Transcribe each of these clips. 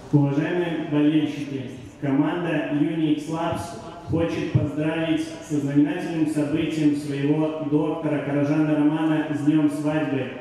Уважаемые болельщики, команда Unix Labs хочет поздравить со знаменательным событием своего доктора Каражана Романа с днем свадьбы.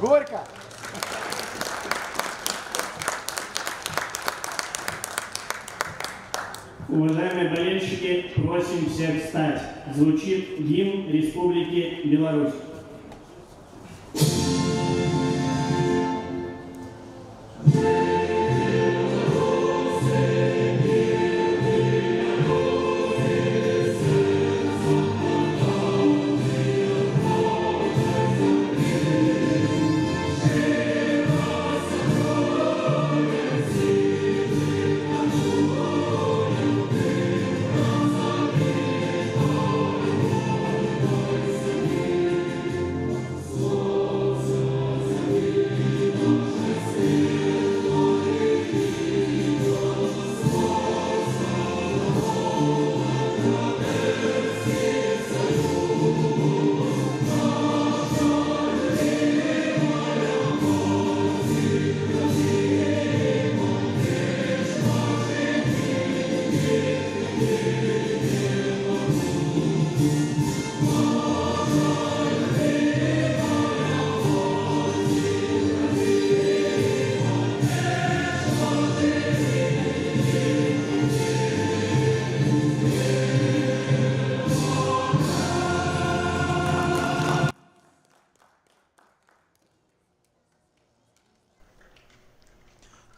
Горько! Уважаемые болельщики, просим всех встать. Звучит гимн Республики Беларусь.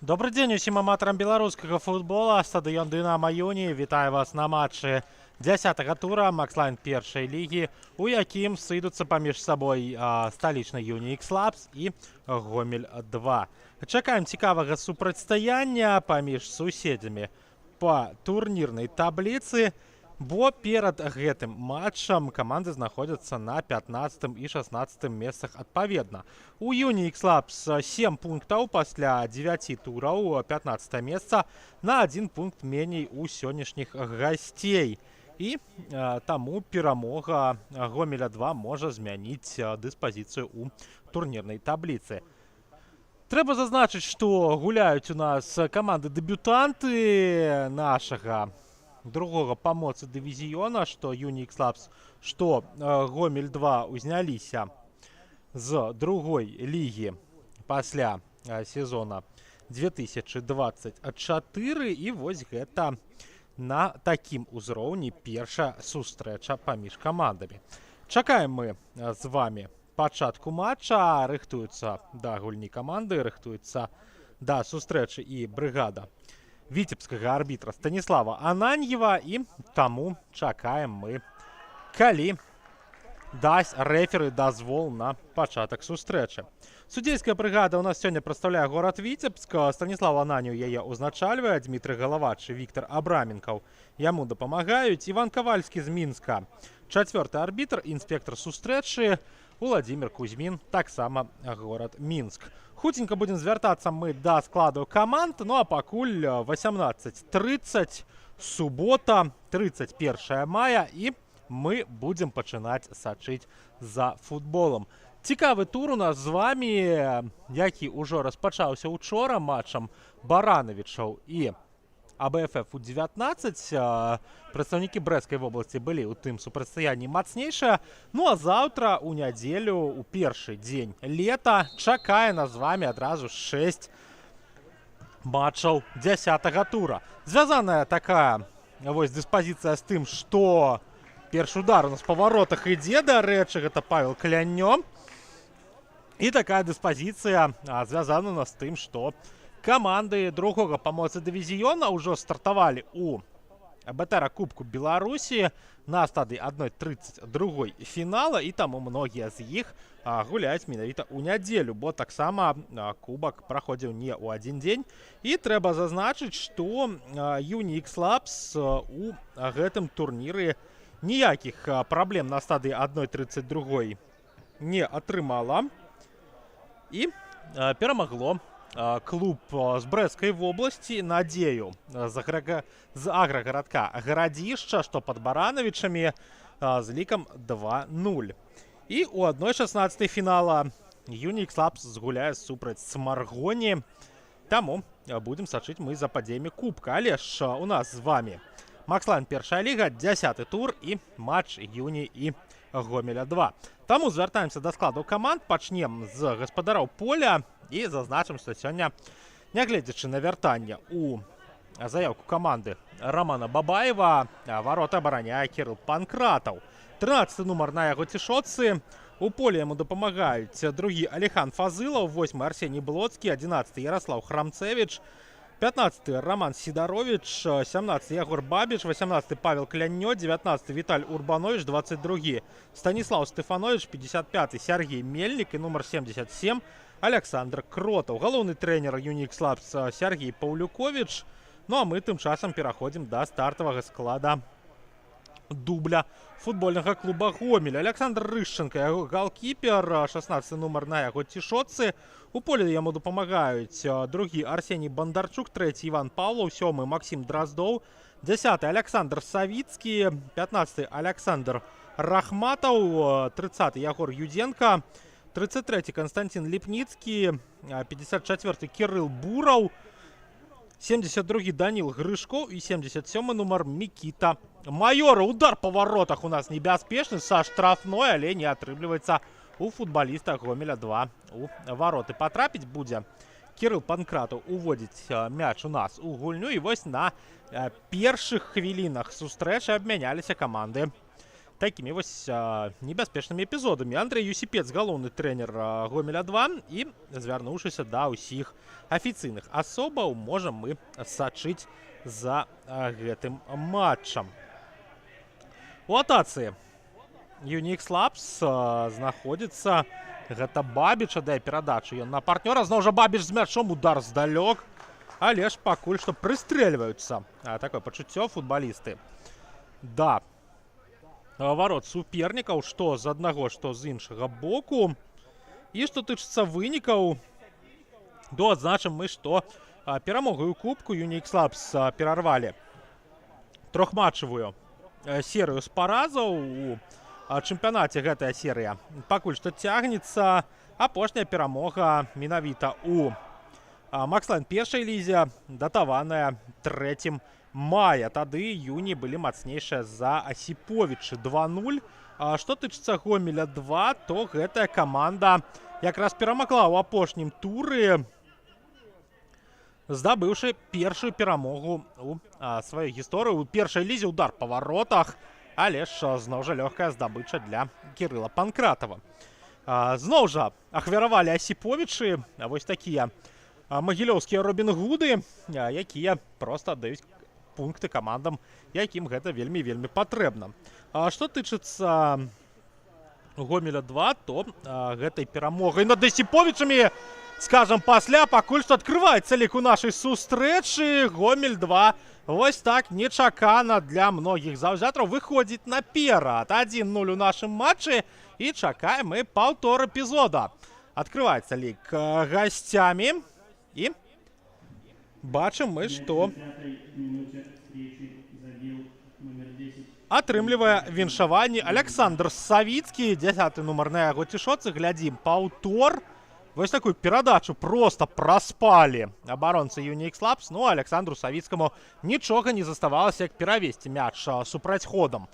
Добрый дзень усім аматарам беларускага футбола. Стадыён Дынамо Юні вітае вас на матчы 10-го тура Макслайн першай лігі, у якім сыдуцца паміж сабой сталічны Unix Labs і Гомель-2. Чакаем цікавага супрацьстаяння паміж суседзямі па турнірнай табліцы, бо перад гэтым матчам каманды знаходзяцца на 15 і 16 месцах адпаведна. У Unix Labs 7 пунктаў пасля 9 тураў, 15 месца, на 1 пункт меней у сённяшніх гасцей. І таму перамога Гомеля-2 можа змяніць дыспазіцыю ў турнірнай табліцы. Трэба зазначыць, што гуляюць у нас каманды-дэбютанты нашага другога памоцы дывізіёна, што Unix Labs, што Гомель-2 узняліся з другой лігі пасля сезона 2024, і вось гэта на такім узроўні першая сустрэча паміж камандамі. Чакаем мы з вами пачатку матча, рыхтуюцца да гульні каманды, рыхтуецца да сустрэчы і брыгада віцебскага арбітра Станіслава Ананьева, і таму чакаем мы, калі дасць рэферы дазвол на пачатак сустрэчы. Судзейская брыгада ў нас сёння прадстаўляе горад Віцебск. Станіслав Ананьев яе ўзначальвае, Дмітрый Галавач і Віктор Абраменкаў яму дапамагаюць. Іван Кавальскі з Мінска, чацвёрты арбітр, інспектор сустрэчы Владзімир Кузьмін, таксама горад Мінск. Хутенька будем звяртацца мы да складу каманд, ну а пакуль 18:30, субота, 31 мая, і мы будзем пачынаць сачыць за футболом. Цікавы тур у нас з вами, які ўжо распачаўся учора матчам Баранавічаў і АБФФ У-19. Прадстаўнікі Брэсцкай вобласці былі ў тым супрацьстаянні мацнейшыя. Ну а заўтра, у нядзелю, у першы дзень лета, чакае нас з вами адразу 6 матчаў 10-го тура. Звязаная такая вось дыспазіцыя з тым, што першы удар у нас па варотах ідзе, дарэчы, гэта Павел Кляннё. І такая дыспазіцыя звязана у нас з тым, што каманды другога памоцы дывізіёна ўжо стартавалі ў БТР Кубку Беларусі на стадыі 1:32 фінала, і таму многія з іх гуляюць менавіта ў нядзелю, бо таксама кубак праходзіў не ў адзін дзень. І трэба зазначыць, што Unix Labs у гэтым турніры ніякіх праблем на стадыі 1:32 не атрымала і перамагло клуб з Брэсцкай вобласці «Надзею» з аграгарадка Гарадзішча, што пад Баранавічамі, з лікам 2-0. І ў 1:16 фінала Unix Labs згуляе супраць Смаргоні. Таму будзем сачыць мы за падзеямі кубка. Але ж у нас з вамі Макслайн першая ліга, 10-й тур і матч Юні і Гомеля 2. Таму звяртаемся да складу каманд, пачнем з гаспадароў поля і зазначым, што сёння, нягледзячы на вяртанне у заявку каманды Романа Бабаева, вароты абараняе Кірыл Панкратаў. 13-й нумар на яго цішотцы. У поле яму дапамагаюць другі Аліхан Фазылаў, 8-й Арсеній Блоцкі, 11-й Ярослаў Храмцевіч, 15-й Роман Сідарович, 17-й Ягор Бабіч, 18-й Павел Кляннё, 19-й Віталь Урбанович, 22-й Станіслав Стефанович, 55-й Сергей Мельнік і нумар 77 Александр Кротаў. Галоўны трэнер Unix Labs Сергей Паўлюкович. Ну а мы тым часам пераходзім да стартавага склада дубля футбольнага клуба Гомель. Александр Рышченко, яго галкіпер, 16-й нумар на яго цішотцы. У поле яму дапамагаюць другі Арсеній Бандарчук, 3-й Іван Павлов, 7-й Максим Дроздоў, 10-й Александр Савіцкі, 15-й Александр Рахматаў, 30-й Ягор Юденко, 33-й Константин Ліпніцкі, 54-й Кірыл Бураў, 72-й Даніл Грышков і 77-й нумар Мікіта Майора. Удар па воротах у нас небяспечны са штрафной, але не атрымліваецца у футболіста Гомеля 2 у вароты. Патрапіць будзе Кірыл Панкратаў, уводзіць мяч у нас у гульню. І вось на першых хвілінах сустрэчы абмяняліся каманды такімі вось небяспечнымі эпізодамі. Андрей Юсіпец, галоўны трэнер Гомеля 2, і звярнуўшыся да ўсіх афіцыйных асобаў, можам мы сачыць за гэтым матчам. У атацы Unix Labs знаходзіцца гэта Бабіч, аддае перадачу ён на партнёра. Зноў жа Бабіч з мячом, удар здалёк, але ж пакуль што прыстрэльваюцца. Такое пачуццё футбалісты да варот супернікаў, што з аднаго, што з іншага боку. І што тычыцца вынікаў, то адзначым мы, што перамогаю кубку Unix Labs перарвалі трохматчавую серыю з паразаў. У чэмпіянаце гэтая серыя пакуль што цягнецца. Апошняя перамога менавіта у Макслайн першай лізе, датаваная 3 мая. Тады Юні былі мацнейшыя за Асіповічы 2-0. Што тычыцца Гомеля 2, то гэтая каманда якраз перамагла ў апошнім туры, здабыўшы першую перамогу у сваёй гісторыі. У першай лізе удар па варотах, але ж зноў жа лёгкая здабыча для Кірыла Панкратава. Зноў жа ахвяравалі Асіповічы, вось такія магілёўскія Робін Гуды, якія проста аддаюць пункты камандам, якім гэта вельмі патрэбна. Што тычыцца Гомеля 2, то гэтай перамогай над Асіповічамі, скажам, пасля пакуль што адкрываецца лік у нашай сустрэчы. Гомель 2 вось так нечакана для многіх заўзятараў выходзіць наперад. 1-0 у нашым матчы і чакаем мы паўтор эпізода. Адкрываецца лік гасцямі і бачым мы, што атрымлівае віншаванне Александр Савіцкі, 10-й нумар на яго цішотцы. Глядзім паўтор. Вось такую перадачу проста праспалі абаронцы Unix Labs. Ну, Александру Савіцкаму нічога не заставалася, як перавесці мяч супраць ходам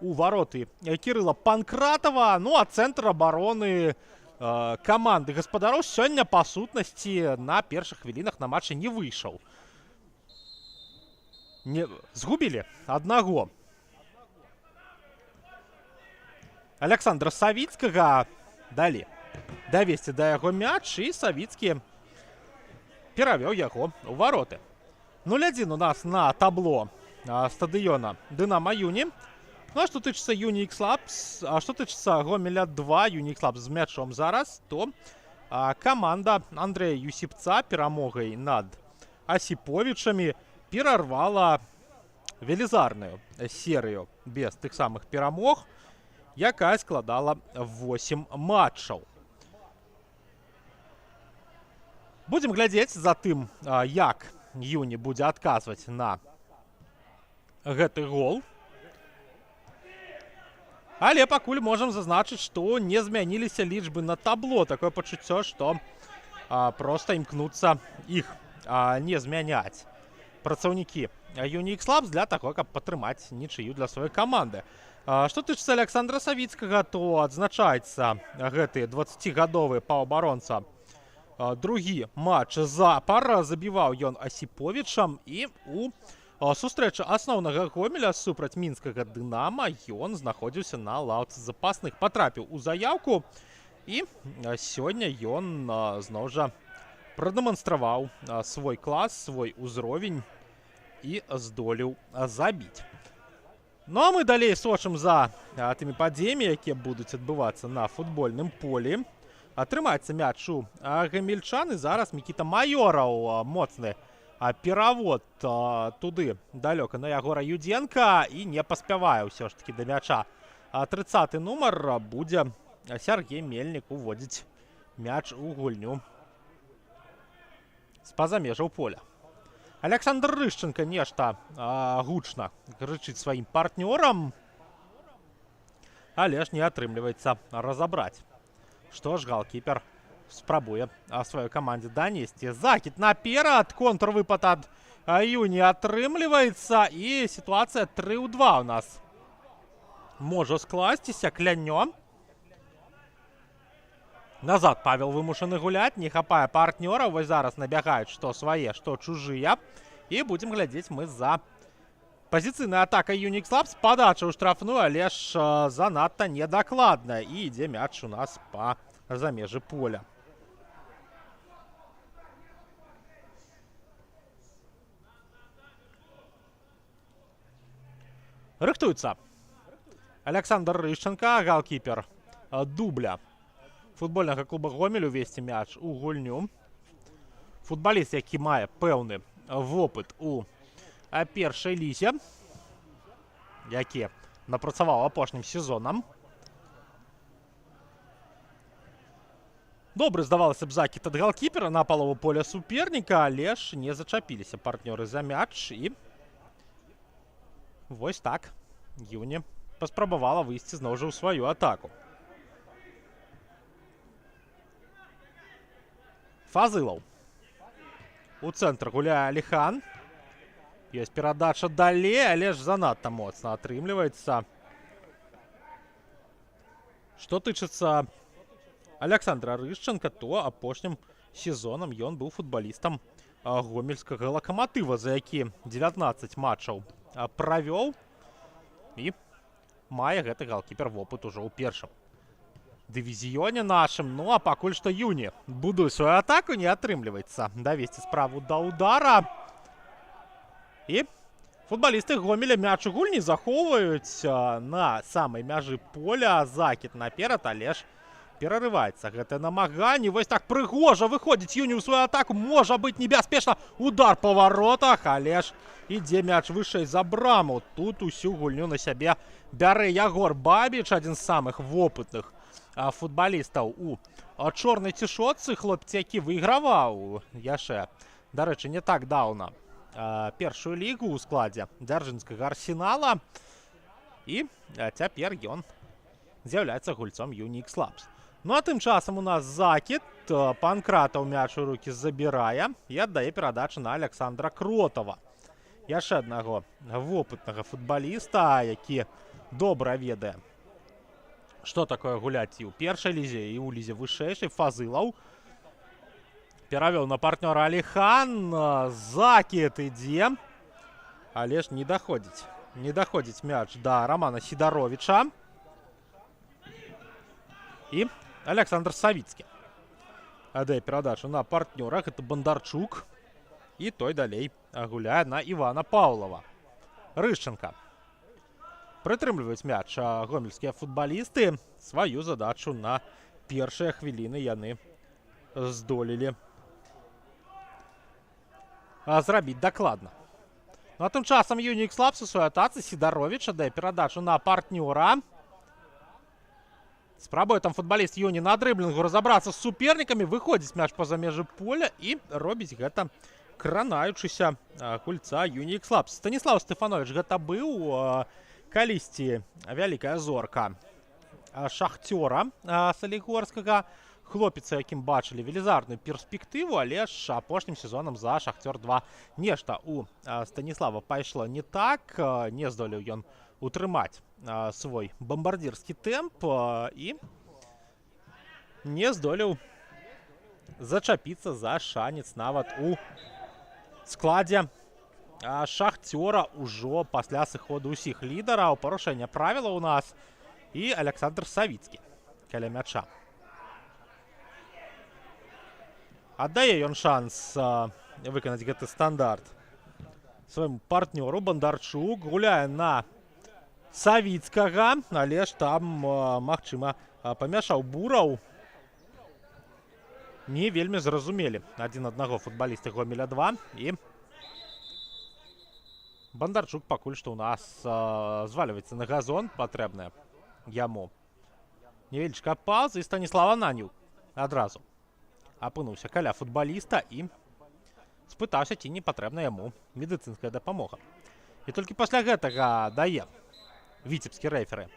у вароты Кірыла Панкратава. Ну, а цэнтр абароны каманды гаспадароў сёння па сутнасці на першых хвілінах на матчы не выйшаў. Згубілі аднаго Александра Савіцкага, далі давесці да яго мяч, і Савіцкі перавёў яго ў вароты. 0-1 у нас на табло стадыёна Дынамо Юні. Ну а што тычыцца Юнікс Лапс, а што тычыцца Гомеля 2, Юнікс Лапс з мячом зараз, то каманда Андрэя Юсіпца перамогай над Асіповічамі перарвала велізарную серыю без тых самых перамог, якая складала 8 матчаў. Будзем глядзець за тым, як Юні будзе адказваць на гэты гол. Але пакуль можам зазначыць, што не змяніліся лічбы на табло. Такое пачуццё, што проста імкнуцца іх не змяняць працаўнікі Юнікс Лапс для таго, каб падтрымаць нічыю для сваёй каманды. Што тычыцца Александра Савіцкага, то адзначаецца гэты 20гадовы паўабаронца. Другі матч запар, забіваў ён Асіповічам, і у сустрэча асноўнага Гомеля супраць мінскага Дынама ён знаходзіўся на лаўцы запасных, патрапіў у заяўку, і сёння ён зноў жа прадэманстраваў свой клас, свой узровень і здолеў забіць. Ну а мы далей сочым за тымі падзеямі, якія будуць адбывацца на футбольным полі. Атрымаецца мяч у гамельчан, і зараз Мікіта Маёраў моцны перавод туды далёка на Ягора Юдзенка, і не паспявае ўсё ж такі да мяча. 30-й нумар будзе Сергей Мельнік уводзіць мяч у гульню з-па-за межаў поля. Александр Рышченко нешта гучна крычыць сваім партнёрам, але ж не атрымліваецца разабраць. Што ж, галкіпер спрабуе сваёй камандзе данесці. Закід наперад, контрвыпад ад Юні атрымліваецца, і сітуацыя 3-2 у нас можа скласціся. Клянё. Назад Павел вымушаны гуляць, не хапае партнёра. Вось зараз набягаюць што свае, што чужыя. І будзем глядзець мы за пазіцыйнай атакай Юнікс Лапс. Падача ў штрафную, але ж занадта недакладная. І ідзе мяч у нас па-за межы поля. Рыхтуецца Александр Рышченко, галкіпер дубля футбольнага клуба Гомель, увесці мяч у гульню. Футбаліст, які мае пэўны вопыт у першай лізе, які напрацаваў апошнім сезонам. Добры, здавалася б, закід ад галкіпера на палову поля суперніка, але ж не зачапіліся партнёры за мяч, і вось так Юні паспрабавала выйсці зноў жа ў сваю атаку. Фазылаў. У цэнтр гуляе Аліхан. Ёсць перадача далей, але ж занадта моцна атрымліваецца. Што тычыцца Александра Рышченка, то апошнім сезонам ён быў футбалістам гомельскага Лакаматыва, за які 19 матчаў правёў, і мае гэты галкіпер вопыт ужо ў першым дывізіёне нашым. Ну а пакуль што Юні будуе сваю атаку, не атрымліваецца давесці справу да ўдара. І футбалісты Гомеля мяч у гульні захоўваюць на самай мяжы поля. Закід наперад, але ж перарываецца гэтае намаганне. Вось так прыгожа выходзіць Юні ў сваю атаку. Можа быць небяспечна. Удар па варотах, але ж ідзе мяч вышэй за браму. Тут усю гульню на сябе бярэ Ягор Бабіч, адзін з самых вопытных футбалістаў у чорнай цішотцы. Хлопец, які выйграваў яшчэ, дарэчы, не так даўна першую лігу ў складзе дзяржынскага Арсенала. І цяпер ён з'яўляецца гульцом Юнікс Лапс. Ну а тым часам у нас закід. Панкратаў мяч у рукі забірае і аддае перадачу на Александра Кротова. Яшчэ аднаго вопытнага футбаліста, які добра ведае, што такое гуляць і ў першай лізе, і ў лізе вышэйшай. Фазылаў перавёў на партнёра Аліхан. Закід ідзе, але ж не даходзіць. Не даходзіць мяч да Романа Сідаровіча. І Александр Савіцкі аддае перадачу на партнёра. Гэта Бандарчук. І той далей гуляе на Івана Паўлава. Рышченко. Прытрымліваюць мяч гомельскія футбалісты. Сваю задачу на першыя хвіліны яны здолелі зрабіць дакладна. Ну а тым часам Unix Labs у сваёй атацы Сідаровіч аддае перадачу на партнёра. Спрабуе там футбаліст Юні на дрыблінгу разабрацца з супернікамі, выходзіць мяч па-за межы поля і робіць гэта кранаючыся гульца Unix Labs. Станіслав Стэфанович гэта быў калісьці вялікая зорка Шахцёра Салігорскага. Хлопец, якім бачылі велізарную перспектыву, але ж апошнім сезонам за Шахцёр-2 нешта у Станіслава пайшло не так, не здолеў ён утрымаць свой бамбардзірскі тэмп і не здолеў зачапіцца за шанец нават у складзе Шахцёра ўжо пасля сыходу ўсіх лідараў. Парушэнне правіла ў нас і Александр Савіцкі каля мяча. Аддае ён шанс выканаць гэты стандарт свайму партнёру. Бандарчук гуляе на Савіцкага, але ж там, магчыма, памяшаў Бураў. Не вельмі зразумелі адзін аднаго футбалісты Гомеля-2. І Бандарчук пакуль што ў нас звальваецца на газон. Патрэбная яму невялічкая пауза. І Станіслав Ананьеў адразу апынуўся каля футбаліста і спытаўся, ці не патрэбна яму медыцынская дапамога. І толькі пасля гэтага дае віцебскі рэферы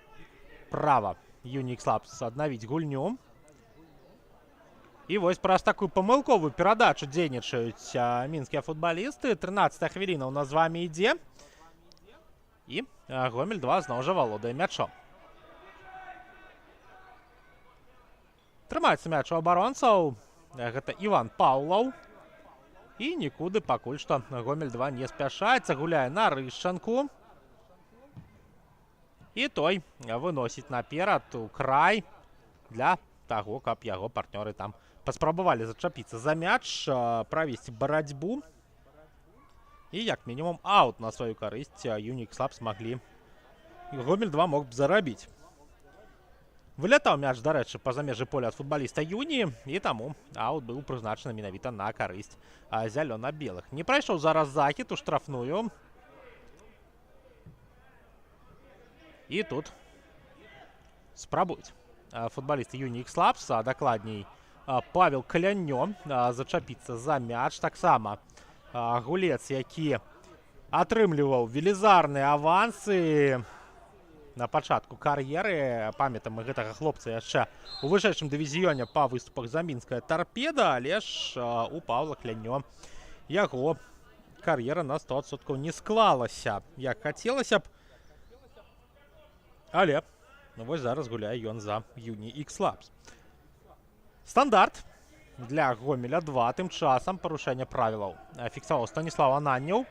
права Unix Labs аднавіць гульню. І вось праз такую памылковую перадачу дзейнічаюць мінскія футбалісты. 13-я хвіліна ў нас з вамі ідзе. І Гомель-2 зноў жа валодае мячом. Трымаецца мяч у абаронцаў. Гэта Іван Паўлаў. І нікуды пакуль што Гомель-2 не спяшаецца. Гуляе на Рышчанку. І той выносіць наперад у край для таго, каб яго партнёры там паспрабавалі зачапіцца за мяч, правесці барацьбу. І як мінімум аут на сваю карысць Unix Labs маглі. Гомель-2 мог б зарабіць. Вылятаў мяч, дарэчы, па-за межы поля ад футбаліста Юні, і таму аут быў прызначаны менавіта на карысць зялёна-белых. Не прайшоў зараз захід у штрафную. І тут спрабуюць футбалісты Unix Labs, а дакладней Павел Калянё зачапіцца за мяч. Таксама гулец, які атрымліваў велізарныя авансы на пачатку кар'еры. Памятаем мы гэтага хлопца яшчэ у вышэйшым дывізіёне па выступах за мінская Тарпеда, але ж у Павла Калянё яго кар'ера на 100% не склалася, як хацелася б. Але вось зараз гуляе ён за Unix Labs. Стандарт для Гомеля-2. Тым часам парушэнне правілаў фіксаваў Станіслав Ананьеў.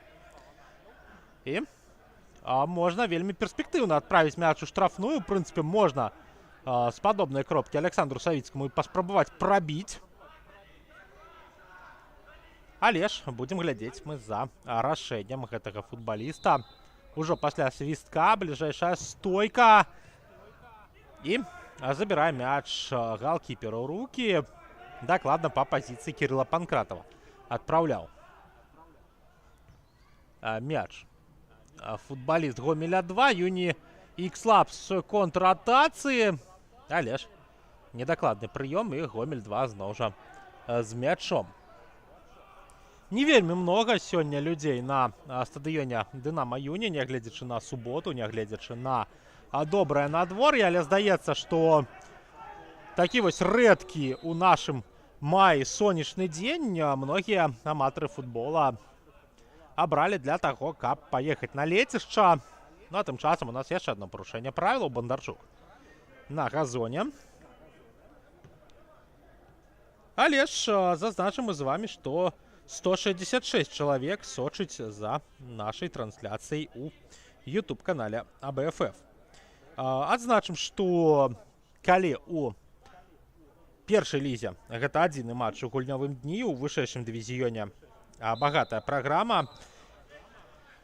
І можна вельмі перспектыўна адправіць мяч у штрафную. У прынцыпе, можна з падобнай кропкі Александру Савіцкаму паспрабаваць прабіць. Але ж будзем глядзець мы за рашэннем гэтага футбаліста. Ужо пасля свістка бліжэйшая стойка. І забірае мяч галкіпера ў рукі. Дакладна па пазіцыі Кірыла Панкратава адпраўляў мяч футбаліст Гомеля-2. Unix Labs контратацыі. Але ж недакладны прыём, і Гомель-2 зноў жа з мячом. Не вельмі многа сёння людзей на стадыёне Дынама Юні, нягледзячы на суботу, нягледзячы на добрае надвор'е, але здаецца, што такі вось рэдкі ў нашым маі сонечны дзень многія аматары футбола абралі для таго, каб паехаць на лецішча. Ну а тым часам у нас яшчэ адно парушэнне правілаў. Бандарчук на газоне. Але ж зазначым мы з вамі, што 166 чалавек сочыць за нашай трансляцыяй у YouTube-канале АБФФ. Адзначым, што калі у першай лізе гэта адзіны матч у гульнявым дні, у вышэйшым дывізіёне багатая праграма,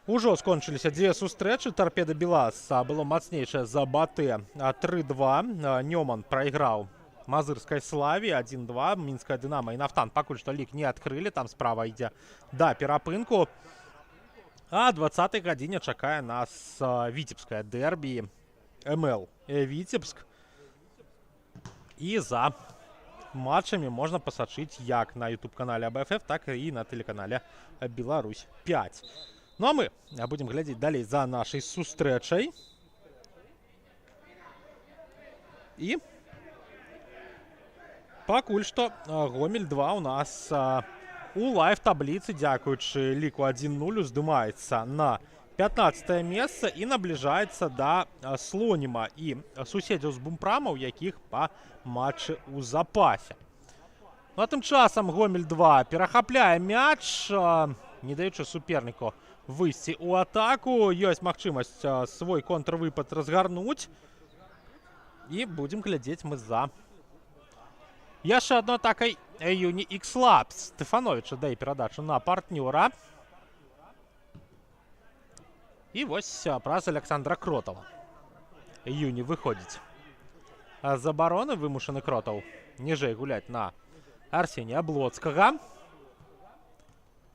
Ужо скончыліся дзве сустрэчы. Торпеда Белас было мацнейшае за Батэ 3-2. Нёман прайграў Мазырскай Славе 1-2. Мінская Дынама і Нафтан пакуль што лік не адкрылі. Там справа ідзе да перапынку. А 20-й гадзіне чакае нас віцебскае дэрбі МЛ Віцебск. І за матчамі можна пасачыць як на YouTube-канале АБФФ, так і на тэлеканале Беларусь 5. Ну а мы будем глядзець далей за нашай сустрэчай. І пакуль што Гомель 2 у нас у лайв-табліцы, дзякуючы ліку 1-0, уздымаецца на 15 месца і набліжаецца да Слоніма і суседзяў з Бумпрама, у якіх па матчы ў запасе. Ну а тым часам Гомель 2 перахапляе мяч, не даючы суперніку выйсці ў атаку. Ёсць магчымасць свой контрвыпад разгарнуць. І будзем глядзець мы за яшчэ адной атакай Юні Ікс-Лабс. Стефанович дае перадачу на партнёра. І вось праз Александра Кротова. Юні выходзіць з абароны, вымушаны Кротаў ніжэй гуляць на Арсенія Блоцкага.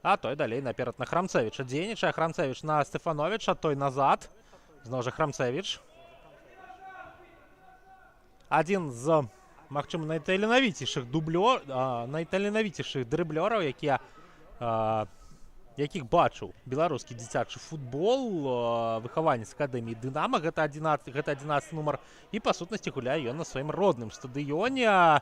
А той далей наперад на Храмцевіча. Дзейнічае Храмцевіч на Стефановича, той назад. Зноў жа Храмцевіч. Адзін з, магчыма, найталенавіцейшых дрыблёраў, якіх бачыў беларускі дзіцячы футбол, выхаванец акадэміі Дынама, гэта 11 нумар, і па сутнасці гуляе ён на сваім родным стадыёне.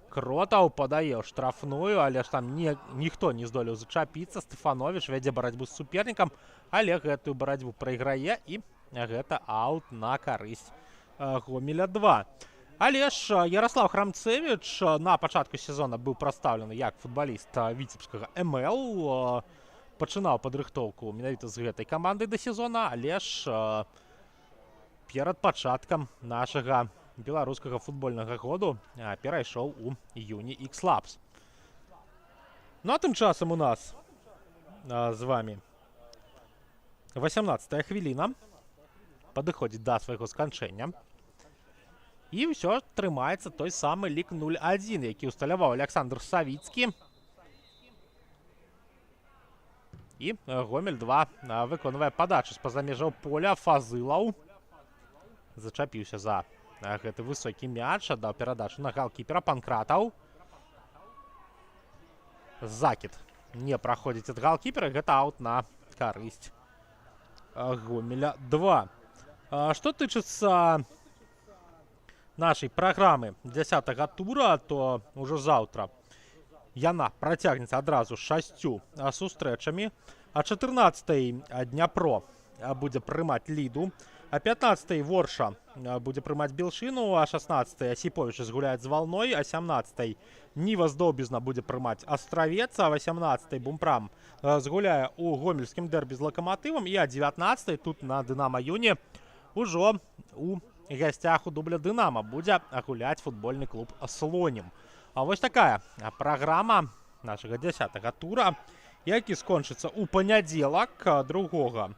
Кротаў падае штрафную, але ж там ніхто не здолеў зачапіцца. Стефанович вядзе барацьбу з супернікам, але гэтую барацьбу прайграе, і гэта аут на карысць Гомеля 2. Але ж Ярослав Храмцевич на пачатку сезона быў прадстаўлены як футбаліст віцебскага МЛ. Пачынаў падрыхтоўку менавіта з гэтай камандай да сезона, але ж перад пачаткам нашага беларускага футбольнага году перайшоў у Юні Ікс-Лабс. Ну а тым часам у нас з вами 18-я хвіліна падыходзіць да свайго сканчэння. І ўсё трымаецца той самы лік 0-1, які ўсталяваў Александр Савіцкі. І Гомель 2 выконвае падачу з-па-за межаў поля. Фазылаў зачапіўся за гэты высокі мяч, аддаў перадачу на галкіпера. Панкратаў. Закід не праходзіць ад галкіпера, гэта аут на карысць Гомеля 2. Што тычыцца нашай праграмы 10-го тура, то ўжо заўтра яна працягнецца адразу 6 сустрэчамі. А 14-й Дняпро будзе прымаць Ліду, а 15-й Ворша будзе прымаць Белшыну, а 16-й Асіповіч згуляюць з Валной, а 17-й Ніва з Доўбізна будзе прымаць Астравец, а 18-й Бумпрам згуляе ў гомельскім дэрбі з Лакаматывам, і а 19-й тут на Дынама Юні ўжо у гасцях у дубля Дынама будзе гуляць футбольны клуб Слонім. А вось такая праграма нашага 10-го тура, які скончыцца ў панядзелак 2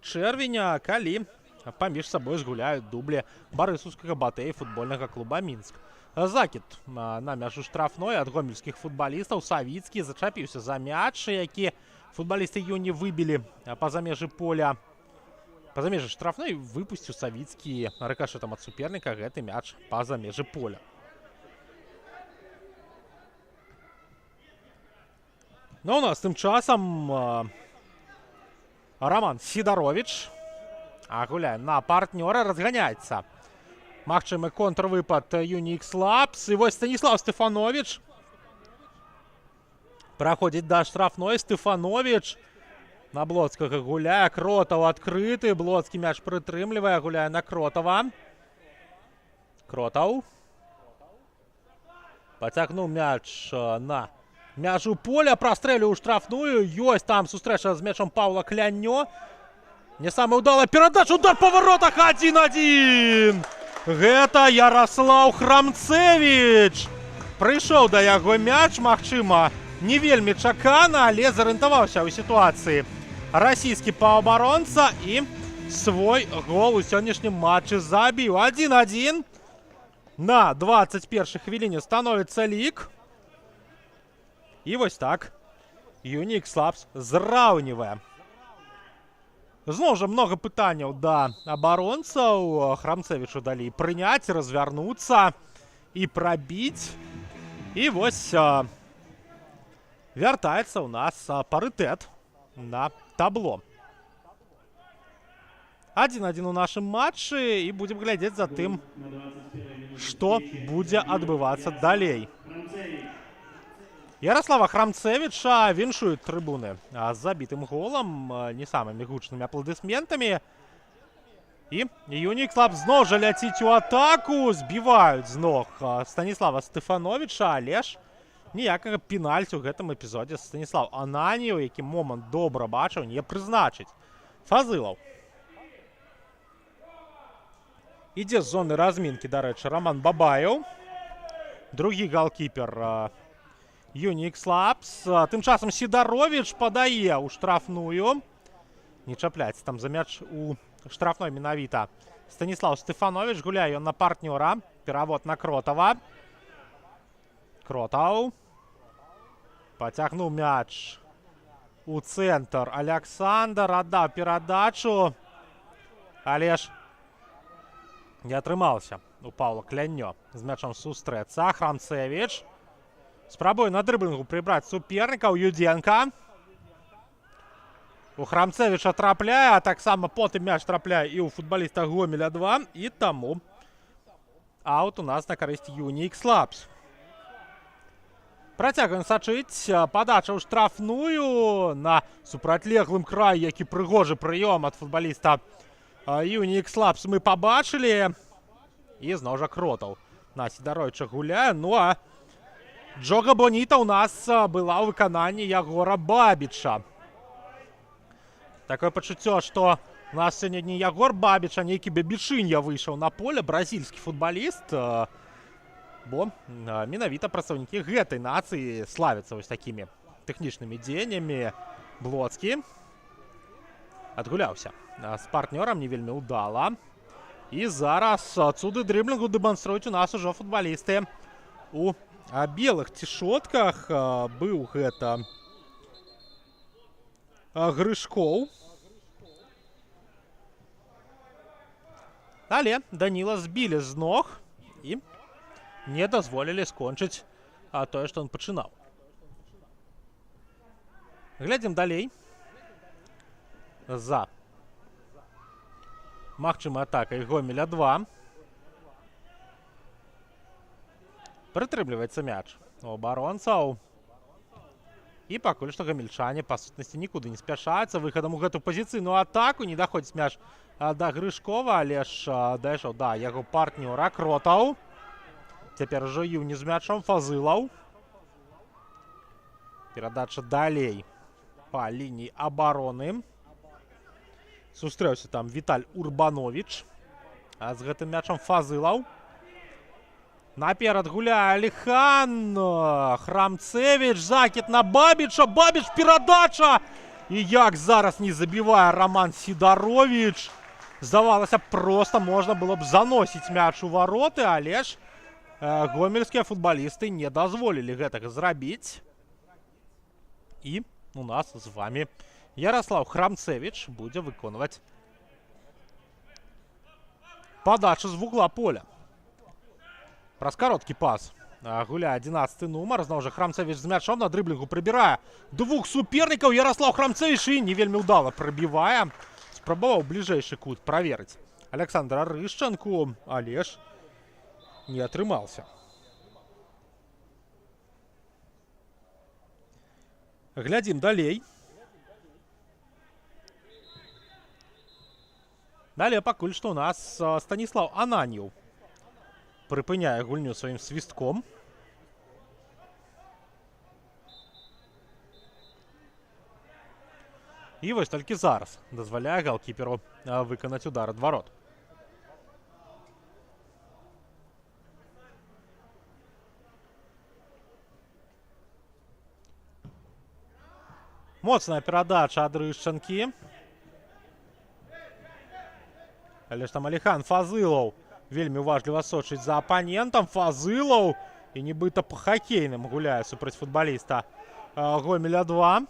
чэрвеня, калі паміж сабой згуляюць дублі барысаўскага Батэ і футбольнага клуба Мінск. Закід на мяжу штрафной ад гомельскіх футбалістаў. Савіцкі зачапіўся за мяч, які футбалісты Юні выбілі па-за межы поля. Па-за межы штрафной выпусціў Савіцкі рыкашэтам ад суперніка гэты мяч па-за межы поля. Ну, у нас тым часам Роман Сідарович гуляе на партнёра, разганяецца магчымы контрвыпад Юні Ікс-Лабс. І вось Станіслав Стефанович праходзіць да штрафной. Стефанович на Блоцкага гуляе. Кротаў адкрыты. Блоцкі мяч прытрымлівае, гуляе на Кротава. Кротаў пацягнуў мяч на мяжу поля, прастрэліў штрафную. Ёсць там сустрэча з мячом Паўла Клянё. Не самая ўдалая перадача, удар па варотах 1-1. Гэта Ярослав Храмцевич. Прыйшоў да яго мяч, магчыма, не вельмі чакана, але зарыентаваўся ў сітуацыі расійскі паўабаронца і свой гол у сённяшнім матчы забіў. 1-1. На 21 хвіліне становіцца лік. І вось так Unix Labs зраўнівае. Зноў жа много пытанняў да абаронцаў. Храмцевічу далі прыняць, развярнуцца і прабіць. І вось вяртаецца ў нас парытэт на табло. 1-1 у нашым матчы і будзем глядзець за тым, што будзе адбывацца далей. Ярослава Храмцевича віншуюць трыбуны з забітым голам, не самымі гучнымі апладысментамі. І Unix Labs зноў жа ляціць у атаку, збіваюць з ног Станіслава Стефановича, але ж ніякага пенальці ў гэтым эпізодзе Станіслав Ананіў, які момант добра бачыў, не прызначыць. Фазылаў. Ідзе з зоны размінкі, дарэчы, Роман Бабаев. Другі галкіпер Unix Labs. Тым часам Сідарович падае ў штрафную. Не чапляецца там за мяч у штрафной менавіта. Станіслав Стефанович гуляе ён на партнёра. Перавод на Кротава. Кротаў. Пацягнуў мяч у цэнтр. Александр аддаў перадачу. Але ж не атрымаўся у Паўла Кляннё з мячом сустрэцца. Храмцевич спрабуе на дрыблінгу прыбраць супернікаў. Юдзенка. У Храмцевича трапляе, а таксама потым мяч трапляе і ў футбаліста Гомеля 2. І таму аут у нас на карысць Unix Labs. Працягваем сачыць. Падача ў штрафную на супрацьлеглым краі, які прыгожы прыём ад футбаліста Unix Labs мы пабачылі. І зноў жа Кротаў на Сідаровіча гуляе. Ну а Джога Боніта у нас была ў выкананні Ягора Бабіча. Такое пачуццё, што у нас сёння не Ягор Бабіч, а нейкі Бебічынья выйшаў на поле, бразільскі футбаліст. Бо менавіта прадстаўнікі гэтай нацыі славяцца вось такімі тэхнічнымі дзеяннямі. Блоцкі адгуляўся з партнёрам не вельмі ўдала. І зараз цуды дрыблінгу дэманструюць у нас ужо футбалісты у белых цішотках. Быў гэта Грышкоў. Але Даніла збілі з ног і не дазволілі скончыць тое, што ён пачынаў. Глядзім далей. За магчымай атакай Гомеля 2. Прытрымліваецца мяч у абаронцаў. І пакуль што гамельчане, па сутнасці, нікуды не спяшаюцца выхадам у гэту пазіцыйную атаку. Не даходзіць мяч да Грышкова, але ж дайшоў да яго партнёра Кротаў. Цяпер ужо Юні з мячом. Фазылаў. Перадача далей па лініі абароны. Сустрэўся там Віталь Урбанович. А з гэтым мячом Фазылаў. Наперад гуляе Алихан. Храмцевич. Закид на Бабіча. Бабіч перадача. І як зараз не забівае Роман Сідарович. Здавалася, проста можна было б заносіць мяч у вароты, але ж гомельскія футбалісты не дазволілі гэтага зрабіць. І у нас з вами Ярослав Храмцевич будзе выконваць падачу з вугла поля. Праз кароткі пас гуляе 11 нумар. Зноў жа Храмцевич з мячом на дрыблінгу прыбірае двух супернікаў. Ярослав Храмцевич і не вельмі ўдала прабівае. Спрабаваў бліжэйшы кут праверыць Александра Рышчанку, але ж не атрымаўся. Глядзім далей. Далее пакуль што у нас Станіслав Ананіў прыпыняе гульню сваім свістком. І вось толькі зараз дазваляе галкіперу выканаць удар ад варот. Моцная перадача ад Рышчанкі. Але ж там Алихан Фазылаў вельмі уважліва сочыць за апанентам. Фазылаў і нібыта па хакейным гуляе супраць футбаліста Гомеля 2.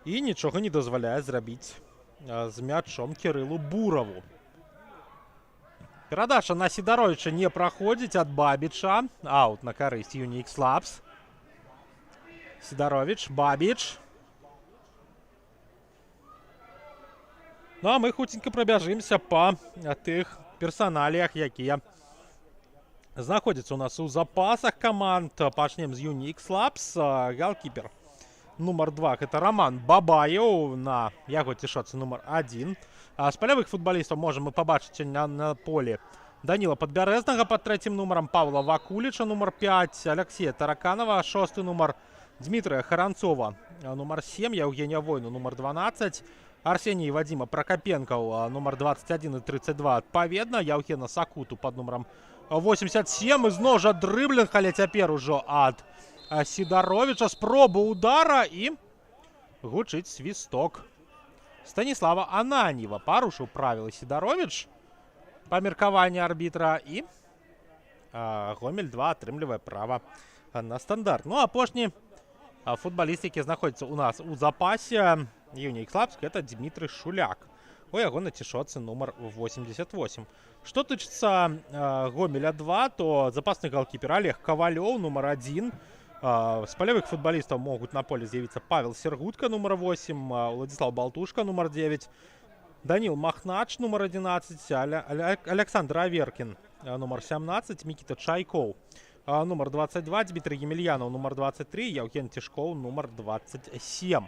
І нічога не дазваляе зрабіць з мячом Кірылу Бураву. Перадача на Сідаровіча не праходзіць ад Бабіча. Аут на карысць Unix Labs. Сідаровіч, Бабіч. Ну а мы хуценька прабяжымся па тых персаналіях, якія знаходзяцца у нас у запасах каманд. Пачнем з Unix Labs. Галкіпер нумар 2 гэта Роман Бабаеў, на яго цішоцы нумар 1. З палявых футбалістаў можам мы пабачыць на полі Даніла Падбярэзнага пад 3-м нумарам, Павла Вакуліча нумар 5, Алексея Тараканова 6-й нумар, Дмітрия Харанцова нумар 7, Евгения Войну нумар 12, Арсеній і Вадима Прокопенков нумар 21 і 32 адпаведна, Яўгена Сакуту пад нумарам 87, і зноў жа дрыблінг, але цяпер ужо ад Сідаровіча, спроба удара і гучыць свісток. Станіслава Ананьева парушыў правілы Сідаровіч па меркаванні арбітра, і Гомель 2 атрымлівае права на стандарт. Ну, апошні футбаліст, які знаходзіцца у нас у запасе Unix Labs, гэта Дмітрый Шуляк. У яго на цішоцы нумар 88. Што тычыцца Гомеля 2, то запасны галкіпер Олег Кавалёў нумар 1. З палявых футбалістаў могуць на поле з'явіцца Павел Сергутка нумар 8, Владислав Балтушка нумар 9, Данил Махнач нумар 11, Александр Аверкин нумар 17, Микита Чайков нумар 22, Дмитрий Емельянов нумар 23, Евген Тишков нумар 27.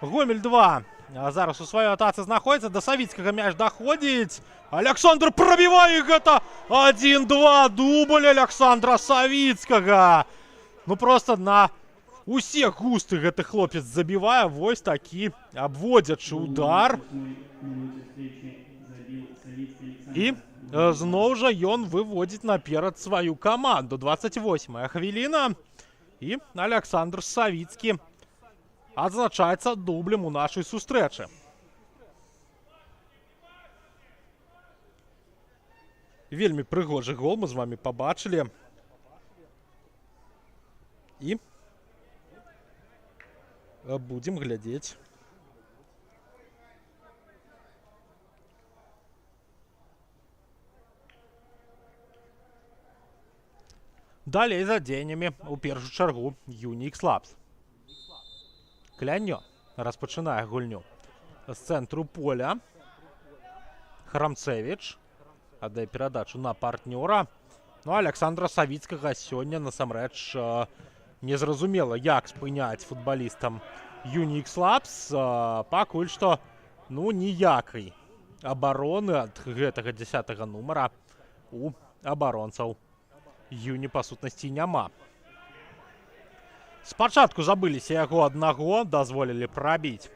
Гомель 2 зараз у сваёй атацы знаходзіцца, да Савіцкага мяч даходзіць, Александр прабівае, гэта 1-2, дубль Александра Савіцкага. Ну просто на усе густы гэты хлопец забівае. Вось такі абводзячы удар. І зноў жа ён выводзіць наперад сваю каманду. 28-я хвіліна. І Александр Савіцкі адзначаецца дублем у нашай сустрэчы. Вельмі прыгожы гол мы з вами пабачылі. І будем глядзець. Далей за дзеяннямі у першую чаргу Unix Labs. Клянё распачынае гульню з цэнтру поля. Храмцевіч аддае перадачу на партнёра. Ну, Александра Савіцкага сёння насамрэч незразумела, як спыняць футбалістам Unix Labs. Пакуль што, ну, ніякай абароны ад гэтага 10-го нумара у абаронцаў Юні, па сутнасці, няма. Спачатку забыліся яго аднаго, дазволілі прабіць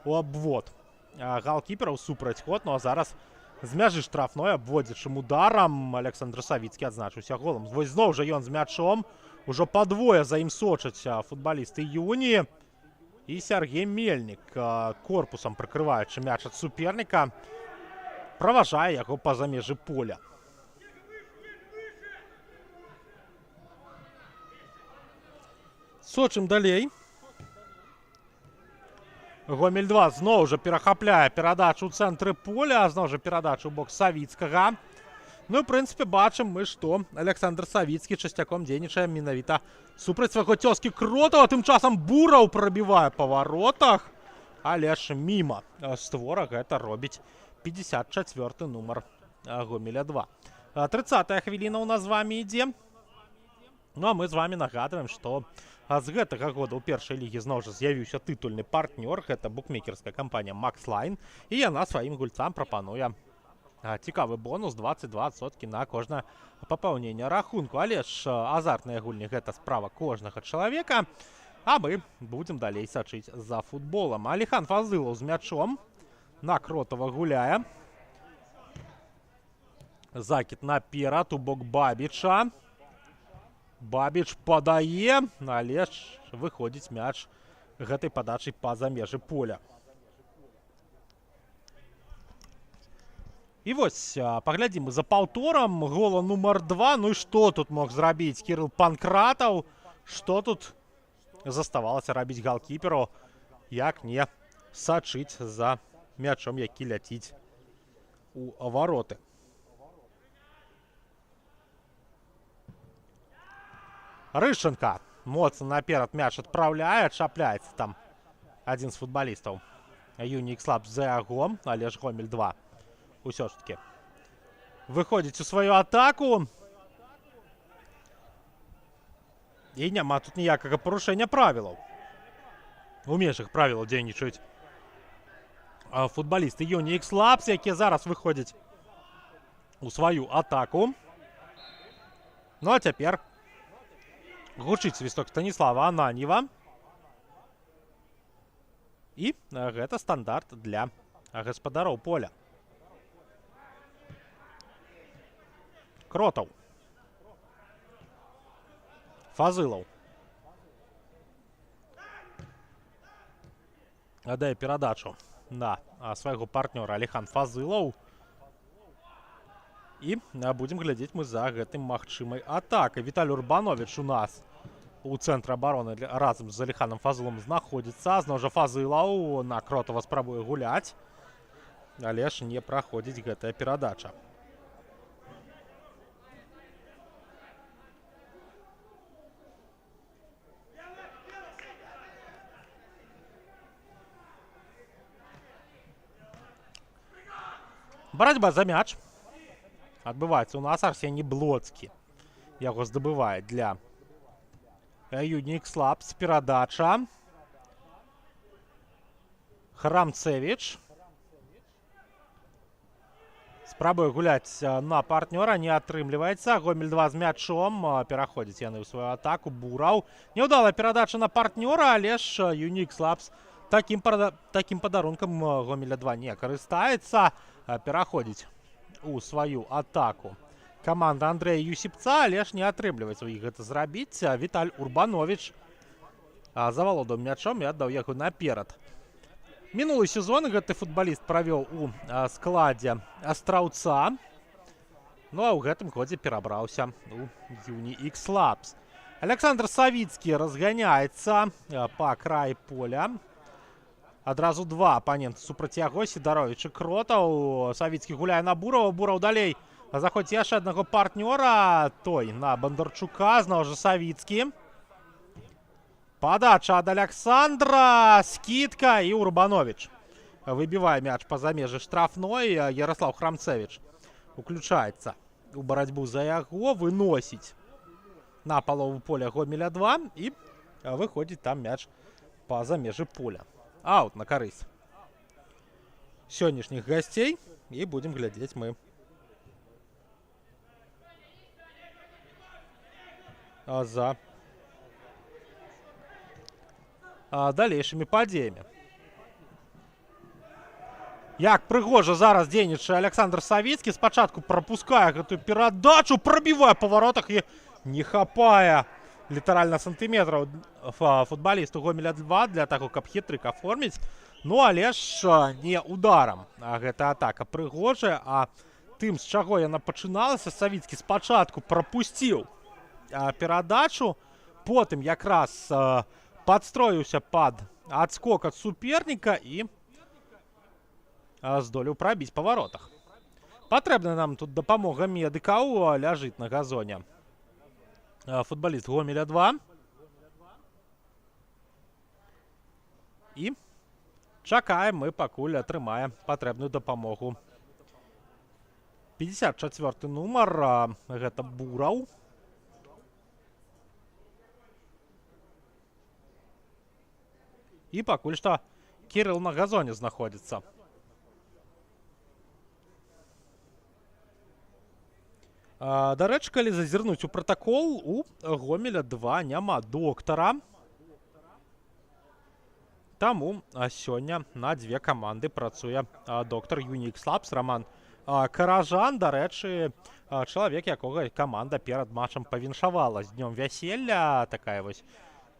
у абвод галкіпераў супраць ход, ну а зараз з мяжы штрафной абводзячым ударам Александр Савіцкі адзначыўся голам. Вось зноў жа ён з мячом. Ужо падвое за ім сочаць футбалісты Юні. І Сергей Мельнік, корпусам прыкрываючы мяч ад суперніка, праважае яго па-за межы поля. Сочым далей. Гомель 2 зноў жа перахапляе перадачу ў цэнтры поля, зноў жа перадачу ў бок Савіцкага. Ну і, в прынцыпе, бачым мы, што Александр Савіцкі часцяком дзейнічае менавіта супраць свайго цёзкі Кротава. Тым часам Бураў прабівае па варотах, але ж міма створа гэта робіць 54-й нумар Гомеля 2. 30-я хвіліна ў нас з вамі ідзе. Ну а мы з вамі нагадваем, што з гэтага года ў першай лігі зноў жа з'явіўся тытульны партнёр. Гэта букмекерская кампанія MaxLine. І яна сваім гульцам прапануе цікавы бонус 22% на кожнае папаўненне рахунку. Але ж азартныя гульні гэта справа кожнага чалавека. А мы будзем далей сачыць за футболам. Алихан Фазылаў з мячом. На Кротава гуляе. Закід наперад у бок Бабіча. Бабіч падае, але ж выходзіць мяч гэтай падачай па-за межы поля. І вось, паглядзім за паўторам гола нумар 2. Ну і што тут мог зрабіць Кірыл Панкратаў? Што тут заставалася рабіць галкіперу, як не сачыць за мячом, які ляціць у вароты. Рышченка моцна наперад мяч адпраўляе, чапляецца там адзін з футбалістаў Юнікс Лапс за яго, але ж Гомель 2 ўсё ж таки выходзіць у сваю атаку. І няма тут ніякага парушэння правілаў. У межах правілаў дзейнічаюць футбалісты Юнікс Лапс, якія зараз выходзяць у сваю атаку. Ну а цяпер гучыць свісток Станіслава Ананьева. І гэта стандарт для гаспадароў поля. Кротаў. Фазылаў. Аддае перадачу на свайго партнёра Аліхан Фазылаў. І будзем глядзець мы за гэтым магчымай атакай. Віталій Урбанович у нас у цэнтры абароны разам з Аліханам Фазылам знаходзіцца. Зноў жа Фазылаў на Кротава спрабуе гуляць, але ж не праходзіць гэтая перадача. Барацьба за мяч адбываецца у нас. Арсеній Блоцкі яго здабывае для Юнікс Лапс. Перадача. Храмцевич спрабуе гуляць на партнёра, не атрымліваецца. Гомель 2 з мячом, пераходзіць яны ў сваю атаку. Бураў. Няўдалая перадача на партнёра, але ж Юнікс Лапс такім падарункам Гомеля 2 не карыстаецца. Пераходзіць у сваю атаку каманда Андрэя Юсіпца, але ж не атрымліваецца ў іх гэта зрабіць. Віталь Урбанович завалодаў мячом і аддаў яго наперад. Мінулы сезон гэты футбаліст правёў у складзе Астраўца. Ну а ў гэтым годзе перабраўся у Юнікс Лапс. Александр Савіцкі разганяецца па краі поля. Адразу два апаненты супраць яго, Сідаровіч і Кротаў. Савіцкі гуляе на Бурава, Бураў далей заходзіць яшчэ аднаго партнёра, той на Бандарчука, зноў жа Савіцкі. Падача ад Александра, скидка і Урбанович выбівае мяч па-за межы штрафной. Ярослаў Храмцевич уключаецца у барацьбу за яго, выносіць на палову поля Гомеля 2 і выходзіць там мяч па-за межы поля. Аут на карысць сённяшніх гасцей, і будзем глядзець мы за далейшымі падзеямі. Як прыгожа зараз дзейнічае Александр Савіцкі. Спачатку прапускае гэтую перадачу, прабівае па варотах і не хапае літаральна сантыметраў футбалісту Гомеля 2 для таго, каб хітрык аформіць. Ну, але ж не ударам. Гэта атака прыгожая, а тым, з чаго яна пачыналася, Савіцкі спачатку прапусціў перадачу, потым якраз падстроіўся пад адскок ад суперніка і здолеў прабіць па варотах. Патрэбна нам тут дапамога медыкаў. Ляжыць на газоне футбаліст Гомеля 2. І чакаем мы, пакуль атрымае патрэбную дапамогу. 54 нумар, гэта Бураў. І пакуль што Кірыл на газоне знаходзіцца. Дарэчы, калі зазірнуць у пратакол, у Гомеля 2 няма доктара. Таму сёння на дзве каманды працуе доктар Юнікс Лапс Роман Каражан, да рэчы, чалавек, якога каманда перад матчам павіншавала з днём вяселля. Такая вось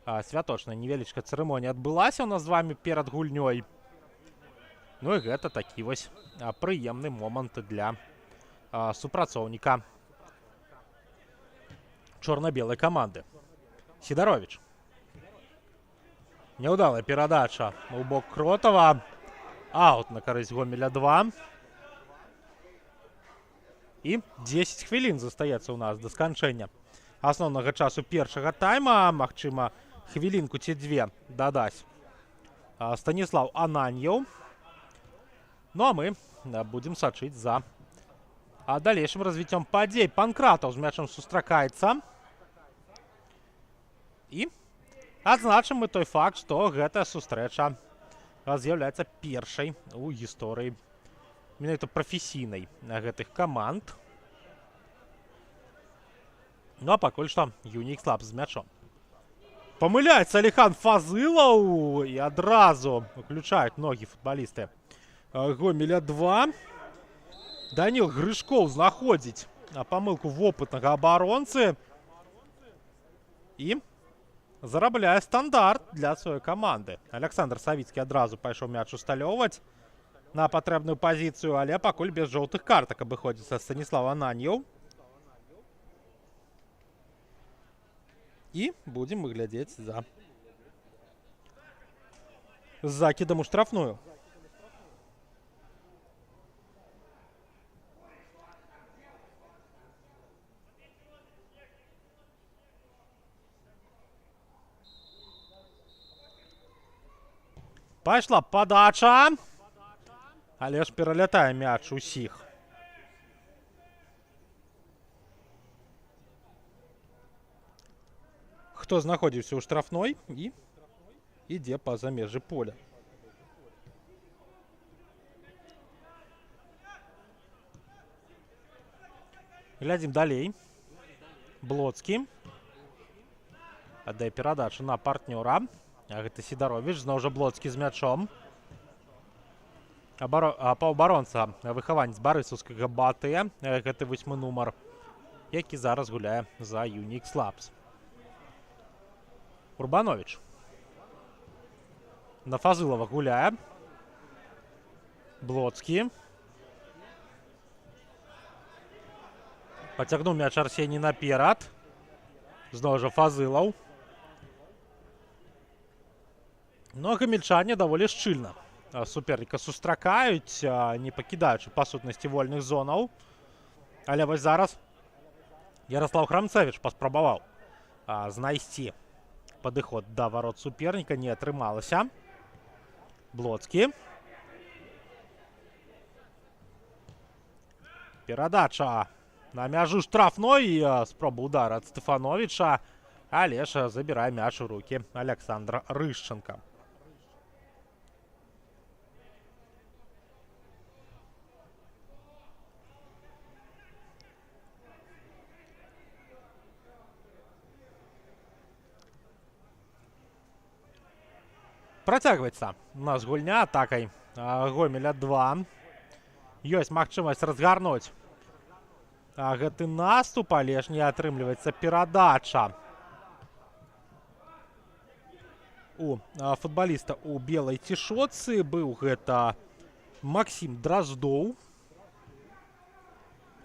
святочная невялічкая цырымонія адбылася ў нас з вами перад гульнёй. Ну і гэта такі вось прыемны момант для супрацоўніка чорна-белай каманды. Сідаровіч. Няўдалая перадача ў бок Кротава. Аут на карысць Гомеля 2. І 10 хвілін застаецца ў нас да сканчэння асноўнага часу першага тайма. Магчыма, хвілінку ці дзве дадаць Станіслаў Ананьеў. Ну а мы будзем сачыць за далейшым развіццём падзей. Панкратаў з мячам сустракаецца. І адзначым мы той факт, што гэтая сустрэча з'яўляецца першай у гісторыі менавіта прафесійнай гэтых каманд. Ну а пакуль што Юнікс Лабс з мячом. Памыляецца Алихан Фазылаў і адразу выключаюць ногі футбалісты Гомеля 2. Даніл Грышкоў знаходзіць памылку вопытнага абаронцы і зарабляе стандарт для сваёй каманды. Александр Савіцкі адразу пайшоў мяч усталёўваць на патрэбную пазіцыю, але пакуль без жоўтых картак абыходзіцца Станіслаў Ананьеў. І будзем мы глядзець за закідам у штрафную. Пайшла падача, але ж пералятае мяч усіх. Хто знаходзіўся ў штрафной і ідзе па-за межы поля. Глядзім далей. Блоцкі аддае перадачу на партнёра. Гэта Сідаровіч, зноў жа Блоцкі з мячом. Паўабаронца выхаванец барысаўскага БАТЭ. Гэты 8-й нумар, які зараз гуляе за Юнікс Лабс. Урбанович. На Фазылава гуляе. Блоцкі. Пацягнуў мяч Арсеній наперад. Зноў жа Фазылаў. Но гамельчане даволі шчыльна суперніка сустракаюць, не пакідаючы па сутнасці вольных зонаў. Але вось зараз Ярослаў Храмцевіч паспрабаваў знайсці падыход да варот суперніка, не атрымалася. Блоцкі. Перадача на мяжу штрафной. Спроба удара ад Стефановича. Але ж забірае мяч у рукі Александра Рышченка. Працягваецца у нас гульня атакай Гомеля 2. Ёсць магчымасць разгарнуць гэты наступ, але ж не атрымліваецца перадача у футбаліста у белай цішотцы. Быў гэта Максім Драздоў.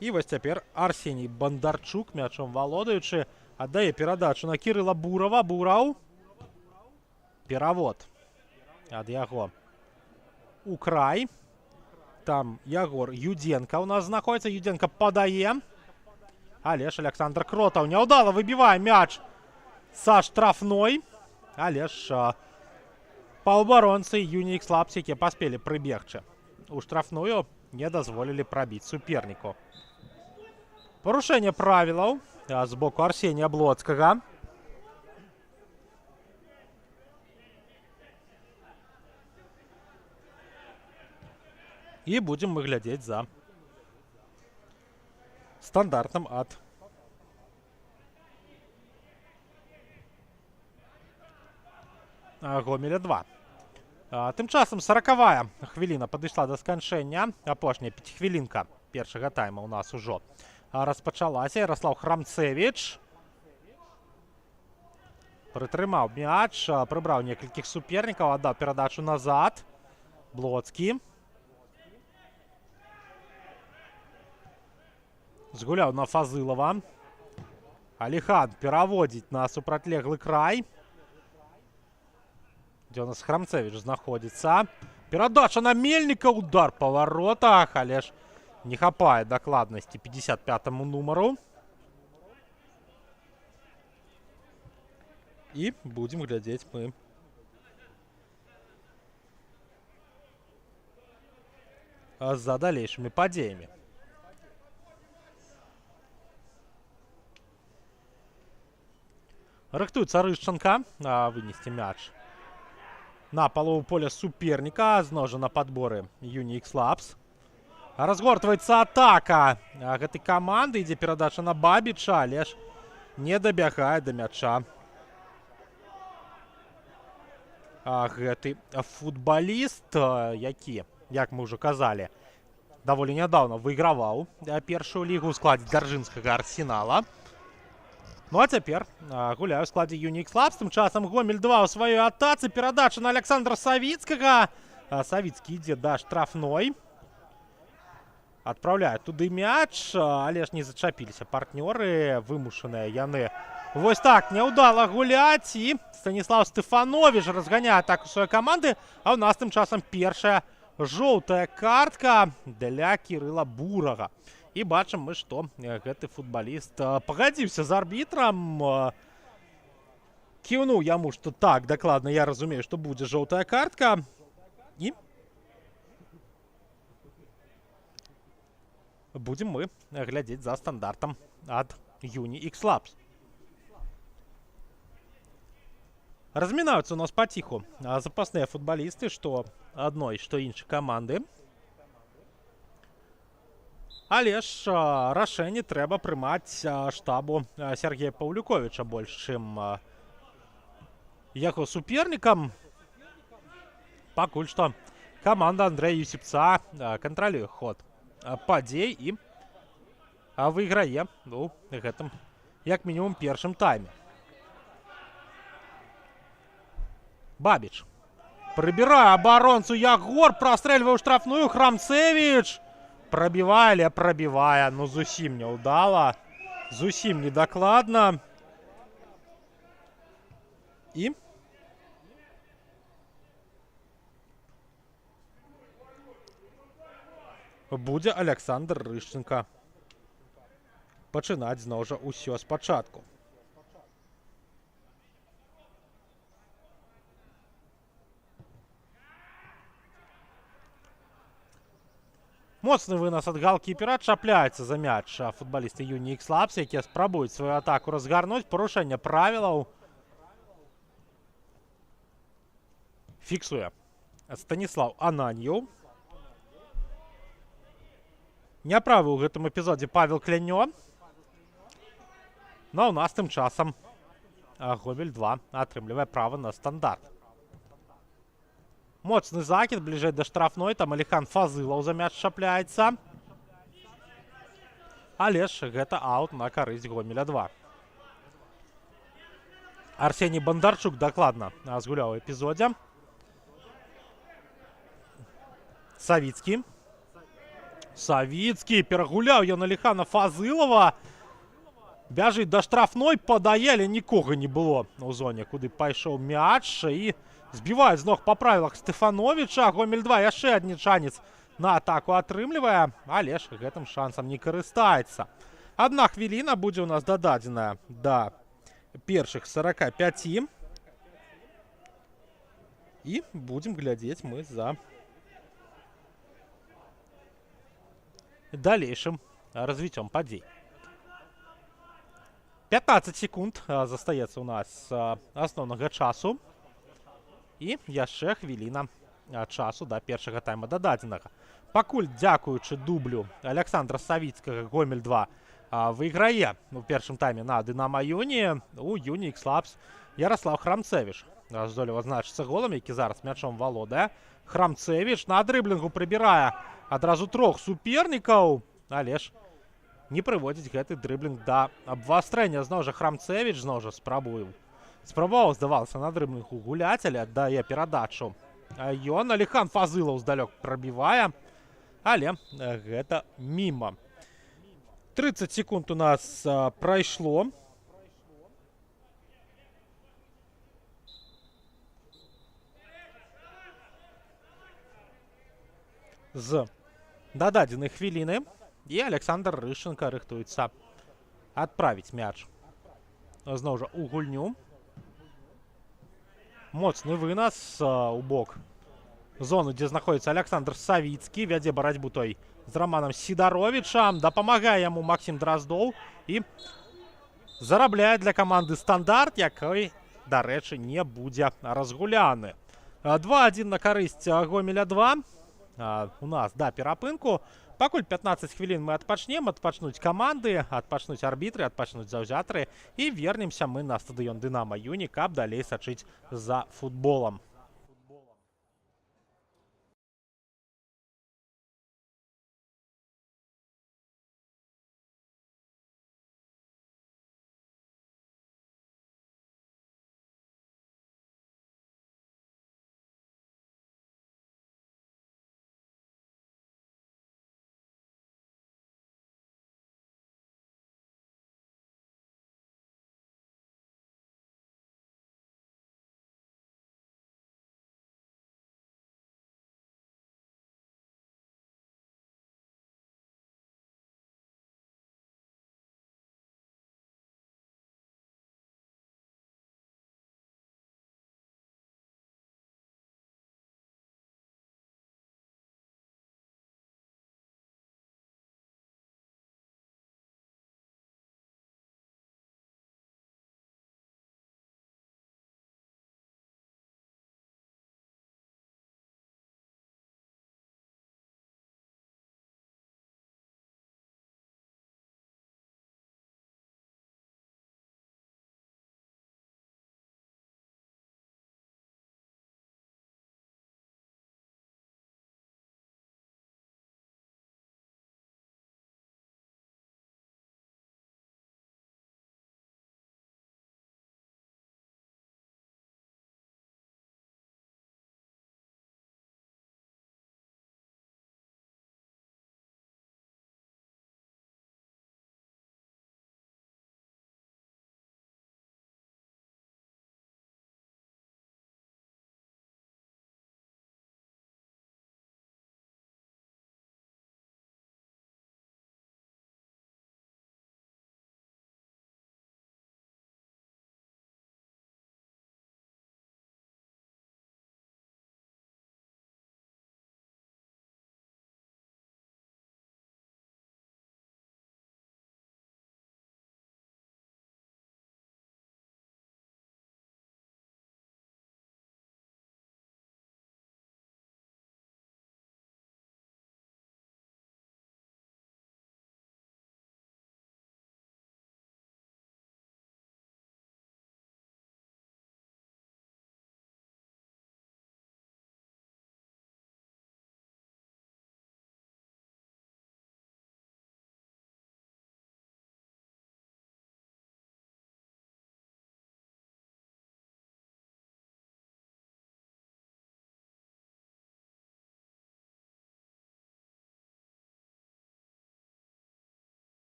І вось цяпер Арсеній Бандарчук, мячом валодаючы, аддае перадачу на Кірыла Бурава. Бураў. Перавод ад яго у край. Там Ягор Юдзенка у нас знаходзіцца. Юдзенка падае. Але ж Александр Кротаў няўдала выбівае мяч са штрафной. Але ж паўабаронцы Юнікс Лабс, якія паспелі прыбегчы у штрафную, не дазволілі прабіць суперніку. Парушэнне правілаў з боку Арсенія Блоцкага. І будзем мы глядзець за стандартам ад Гомеля 2. Тым часам 40-я хвіліна падышла да сканчэння. Апошняя 5-хвілінка першага тайма у нас ужо распачалася. Ярослав Храмцевич прытрымаў мяч, прыбраў некалькіх супернікаў, аддаў перадачу назад. Блоцкі згуляў на Фазылова. Алихан пераводзіць на супрацьлеглы край, дзе у нас Храмцевич знаходзіцца. Перадача на Мельніка, удар па варотах, але ж не хапае дакладнасці 55-му нумару. І будзем глядзець мы за далейшымі падзеямі. Рыхтуецца Рышченка вынесці мяч на палову поля суперніка. Зножа на падборы Unix Labs. Разгортваецца атака гэтай каманды. Ідзе перадача на Бабіча, але ж не дабягае да мяча гэты футбаліст, які, як мы ўжо казалі, даволі нядаўна выйграваў першую лігу ў складзе дзяржынскага Арсенала. Ну а цяпер гуляю ў складзе Unix Labs. Тым часам Гомель 2 ў сваёй атацы. Перадача на Александра Савіцкага. Савіцкі ідзе да штрафной. Адпраўляе туды мяч, але ж не зачапіліся партнёры. Вымушаныя яны вось так няўдала гуляць. І Станіслав Стефанович разганяе атаку сваёй каманды. А ў нас тым часам першая жоўтая картка для Кірыла Бурага. І бачым мы, што гэты футбаліст пагадзіўся з арбітрам. Кіўнуў яму, што так, дакладна, я разумею, што будзе жоўтая картка. І будзем мы глядзець за стандартам ад Unix Labs. Размінаюцца у нас паціху запасныя футбалісты, што адной, што іншай каманды. Але ж рашэнне трэба прымаць штабу Сергея Паўлюковіча больш, чым яго супернікам. Пакуль што каманда Андрэя Юсіпца кантралюе ход падзей і выйграе у гэтым, як мінімум, першым тайме. Бабіч прыбірае абаронцу Ягор, прастрэльвае ў штрафную. Храмцевич пробівае, але пробівае, ну зусім няўдала, зусім недакладна. І будзе Александр Рышченка пачынаць зноў жа ўсё спачатку. Моцны вынос ад галкіпера, чапляецца за мяч футбалісты Unix Labs, якія спрабуюць сваю атаку разгарнуць. Парушэнне правілаў фіксуе Станіслав Ананьеў. Няправы ў гэтым эпізодзе Павел Клянё. Ну а ў нас тым часам Гомель 2 атрымлівае права на стандарт. Моцны закид бліжэй да штрафной. Там Алихан Фазылаў за мяч чапляецца. Але ж гэта аут на карысць Гомеля 2. Арсеній Бандарчук дакладна згуляў у эпізодзе. Савіцкі. Савіцкі перагуляў ён Алихана Фазылава. Бяжыць да штрафной, падае, але нікога не было у зоне, куды пайшоў мяч. І збіваюць з ног па правілах Стефановича. Гомель 2 яшчэ адні шанец на атаку атрымлівае, але ж гэтым шансам не карыстаецца. 1 хвіліна будзе у нас дададзеная да першых 45. І будзем глядзець мы за далейшым развіццём падзей. 15 секунд застаецца у нас асноўнага часу. І яшчэ хвіліна часу да першага тайма дададзенага. Пакуль, дзякуючы дублю Александра Савіцкага, Гомель 2 выйграе у першым тайме на Дынамо Юні. У Unix Labs Ярослав Храмцевич здолеў адзначыцца голам, які зараз мячом валодае. Храмцевич на дрыблінгу прыбірае адразу 3 супернікаў. але ж не прыводзіць гэты дрыблінг да абвастрэння. Зноў жа Храмцевіч спрабаваў, здавалася, на дрыблінгу гуляць, але аддае перадачу ён. Алихан Фазылаў здалёк прабівае, але гэта міма. 30 секунд у нас прайшло. З дададзенай хвіліны і Александр Рышченко рыхтуецца адправіць мяч зноў жа у гульню. Моцны вынас у бок зону, дзе знаходзіцца Александр Савіцкі. Вядзе барацьбу той з Романом Сідаровічам. Дапамагае яму Максім Драздоў і зарабляе для каманды стандарт, якой, дарэчы, не будзе разгуляны. 2-1 на карысць Гомеля 2. У нас да перапынку. Пакуль 15 хвілін мы адпачнем, адпачнуць каманды, адпачнуць арбітры, адпачнуць заўзятары і вернемся мы на стадыён Дынама Юні, каб далей сачыць за футболам.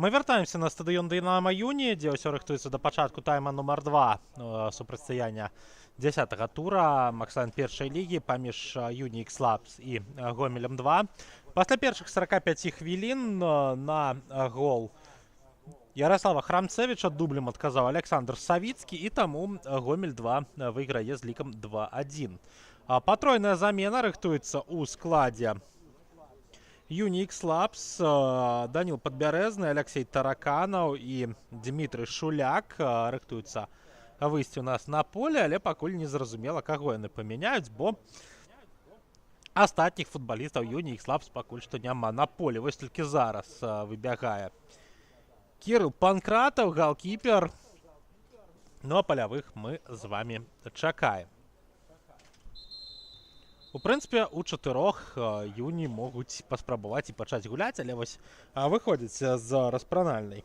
Мы вяртаемся на стадыён Дынама Юні, дзе ўсё рыхтуецца да пачатку тайма нумар 2 супрацьстаяння 10-го тура Максан першай лігі паміж Unix Labs і Гомелем 2. Пасля першых 45 хвілін на гол Ярослава Храмцевича дублем адказаў Александр Савіцкі, і таму Гомель 2 выйграе з лікам 2-1. Патройная замена рыхтуецца ў складзе Unix Labs, Данил Подбярезны, Алексей Тараканаў і Дмітрый Шуляк рыхтуюцца выйсці у нас на поле, але пакуль не зразумела, каго яны памяняюць, бо астатніх футбалістаў Unix Labs пакуль што няма на поле. Вось толькі зараз выбягае Кірыл Панкратаў, галкіпер. Ну а палявых мы з вами чакаем. У прынцыпе, у чатырох Юні могуць паспрабаваць і пачаць гуляць, але вось выходзяць з распранальнай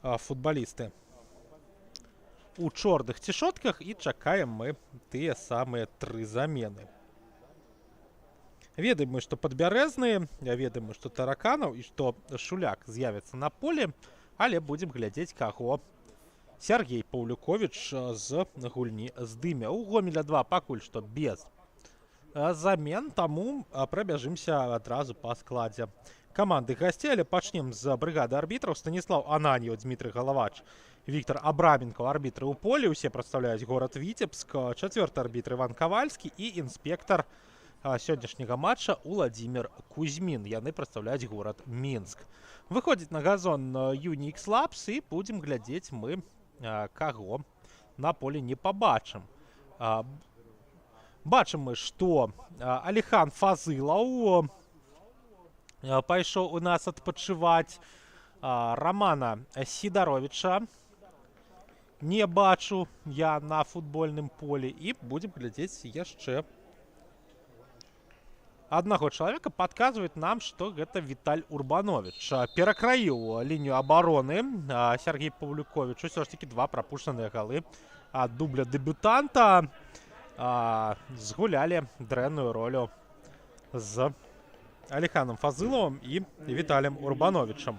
футбалісты у чорных цішотках, і чакаем мы тыя самыя 3 замены. Ведаем мы, што Падбярэзны, ведаем мы, што Тараканаў і што Шуляк з'явіцца на поле, але будзем глядзець, каго Сергей Паўлюковіч з гульні здыме. У Гомеля 2 пакуль што без замен, таму прабяжымся адразу па складзе каманды гасцей, але пачнем з брыгады арбітраў. Станіслаў Ананьеў, Дмітрый Галавач, Віктор Абраменко, арбітры ў полі, усе прадстаўляюць горад Віцебск. Чацвёрты арбітр Іван Кавальскі і інспектар сённяшняга матча Уладзімір Кузьмін. Яны прадстаўляюць горад Мінск. Выходзіць на газон Unix Labs, і будзем глядзець мы, каго на полі не пабачым. Бачым мы, што Аліхан Фазылаў пайшоў у нас адпачываць. Рамана Сідаровіча не бачу я на футбольным полі. І будзем глядзець яшчэ аднаго чалавека. Падказваюць нам, што гэта Віталь Урбанович. Перакраіў лінію абароны Сергей Паўлюковіч. Усё ж такі 2 прапушчаныя галы ад дубля дэбютанта. Згулялі дрэнную ролю з Аліханам Фазыловым і Віталем Урбановичам.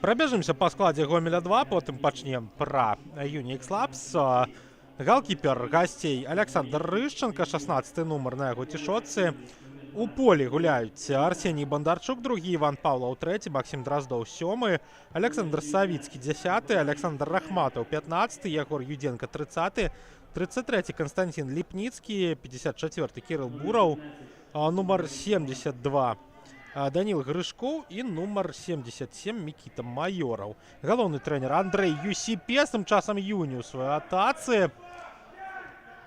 Прабяжымся па складзе Гомеля 2, потым пачнем пра Unix Labs. Галкіпер гасцей Александр Рышченко, 16 нумар на яго цішотцы. У полі гуляюць Арсеній Бандарчук, другі, Іван Паўлаў, трэці, Максім Драздоў, 7, Александр Савіцкі, 10, Александр Рахматаў, 15, Ягор Юденко, 30, 33 Константин Ліпніцкі, 54 Кірыл Бураў, нумар 72 Даніл Грышкоў і нумар 77 Мікіта Майораў. Галоўны трэнер Андрэй Юсіпес, тым часам Юні ў сваёй атацы,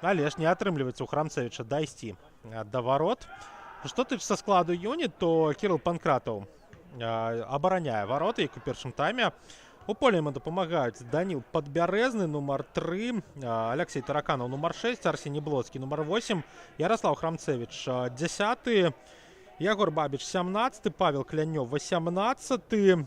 але ж не атрымліваецца у Храмцевіча дайсці да варот. Што тычыцца складу Юні, то Кірыл Панкратаў абараняе вароты, як у першым тайме. У полі ему дапамагаюць Даніл Падбярэзны, нумар 3, Алексей Тараканаў, нумар 6, Арсеній Блоцкі, нумар 8, Ярослав Храмцевич, 10, Ягор Бабіч, 17, Павел Клянёв, 18,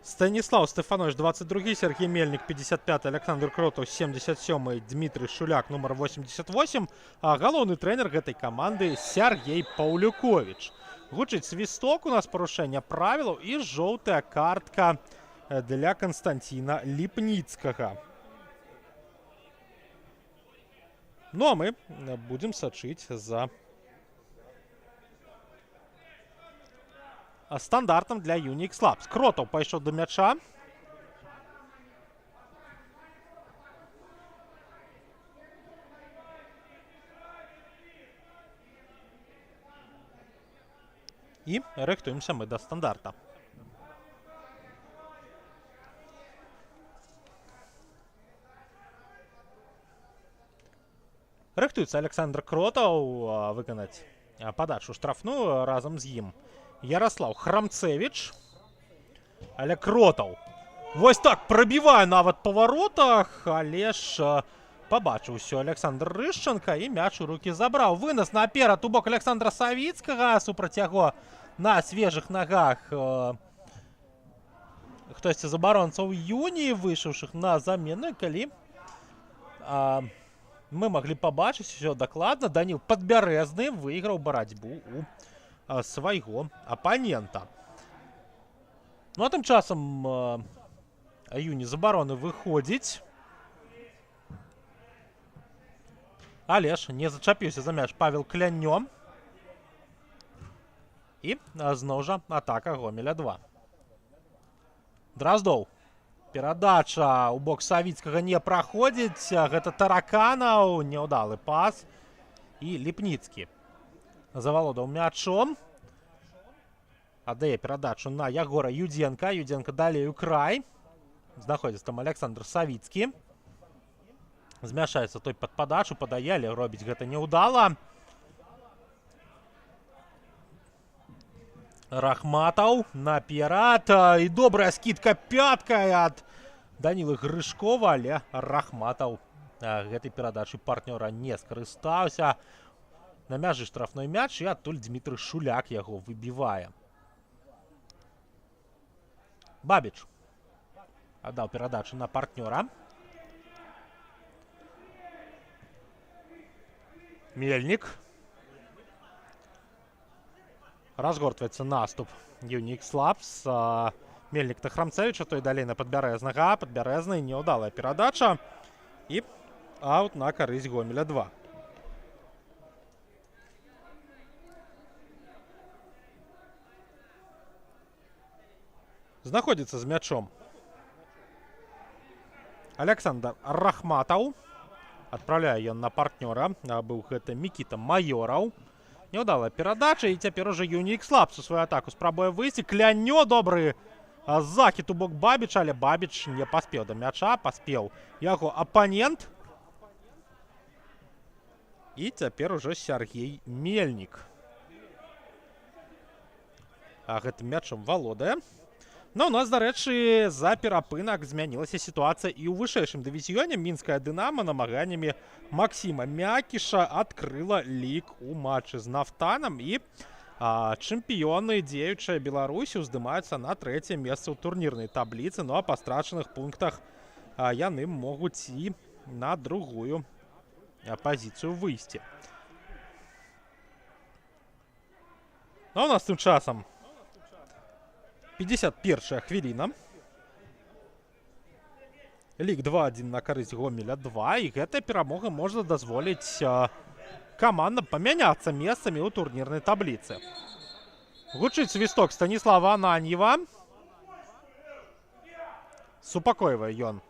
Станіслав Стефанович, 22, Сергей Мельник, 55, Александр Кротаў, 77, Дмітрый Шуляк, нумар 88, а галоўны трэнер гэтай каманды Сергей Паўлюковіч. Гучыць свісток, у нас парушэнне правілаў і жоўтая картка для Константина Ліпніцкага. Ну а мы будзем сачыць за стандартам для Unix Labs. Кротаў пайшоў да мяча. І рыхтуемся мы да стандарта. Рыхтуецца Александр Кротаў выканаць падачу штрафную разам з ім Ярослав Храмцевич. Але Кротаў вось так прабівае нават па варотах, але ж пабачыў усё Александр Рышченко і мяч у рукі забраў. Вынас наперад у бок Александра Савіцкага, супраць яго на свежых нагах хтосьці з абаронцаў Юні, выйшаўшых на замену. Калі мы маглі пабачыць усё дакладна, Даніл Падбярэзны выйграў барацьбу у свайго апанента. Ну а тым часам Юні з абароны выходзіць. Але ж не зачапіўся за мяч Павел Клянё. І зноў жа атака Гомеля 2. Драздоў. Перадача ў бок Савіцкага не праходзіць. Гэта Тараканаў. Няўдалы пас. І Ліпніцкі завалодаў мячом. Аддае перадачу на Ягора Юдзенка. Юдзенка далей у край. Знаходзіцца там Александр Савіцкі. Змяшаецца той пад падачу. Падае, але робіць гэта няўдала. Рахматаў наперад. І добрая скидка пяткай ад Данілы Грышкова. Але Рахматаў гэтай перадачы партнёра не скарыстаўся. На мяжы штрафной мяч. І адтуль Дмітрый Шуляк яго выбівае. Бабіч аддаў перадачу на партнёра. Мельнік. Разгортваецца наступ Юнікс Лабс. Мельнік на Храмцевіча, той далей на Падбярэзнага. Падбярэзны, няўдалая перадача. І аут на карысць Гомеля 2. Знаходзіцца з мячом Александр Рахматаў. Адпраўляе ён на партнёра. Быў гэта Мікіта Майораў. Няўдалая перадача. І цяпер ужо Юнікс Лабс у сваю атаку спрабуе выйсці. Клянё добры закід у бок Бабіча, але Бабіч не паспеў да мяча. Паспеў яго апанент. І цяпер ужо Сергей Мельнік. Гэтым мячом валодае. Ну, у нас, дарэчы, за перапынак змянілася сітуацыя і ў вышэйшым дывізіёне. Мінская Дынамо намаганнямі Максіма Мякіша адкрыла лік у матчы з Нафтанам. І чэмпіёны дзеючая Беларусі ўздымаюцца на 3-е месца ў турнірнай табліцы. Ну а па страчаных пунктах яны могуць і на другую пазіцыю выйсці. Ну, у нас тым часам 51-я хвіліна. Лік 2-1 на карысць Гомеля 2. І гэтая перамога можа дазволіць камандам памяняцца месцамі ў турнірнай табліцы. Гучыць свісток Станіслава Ананьева. Супакойвае ён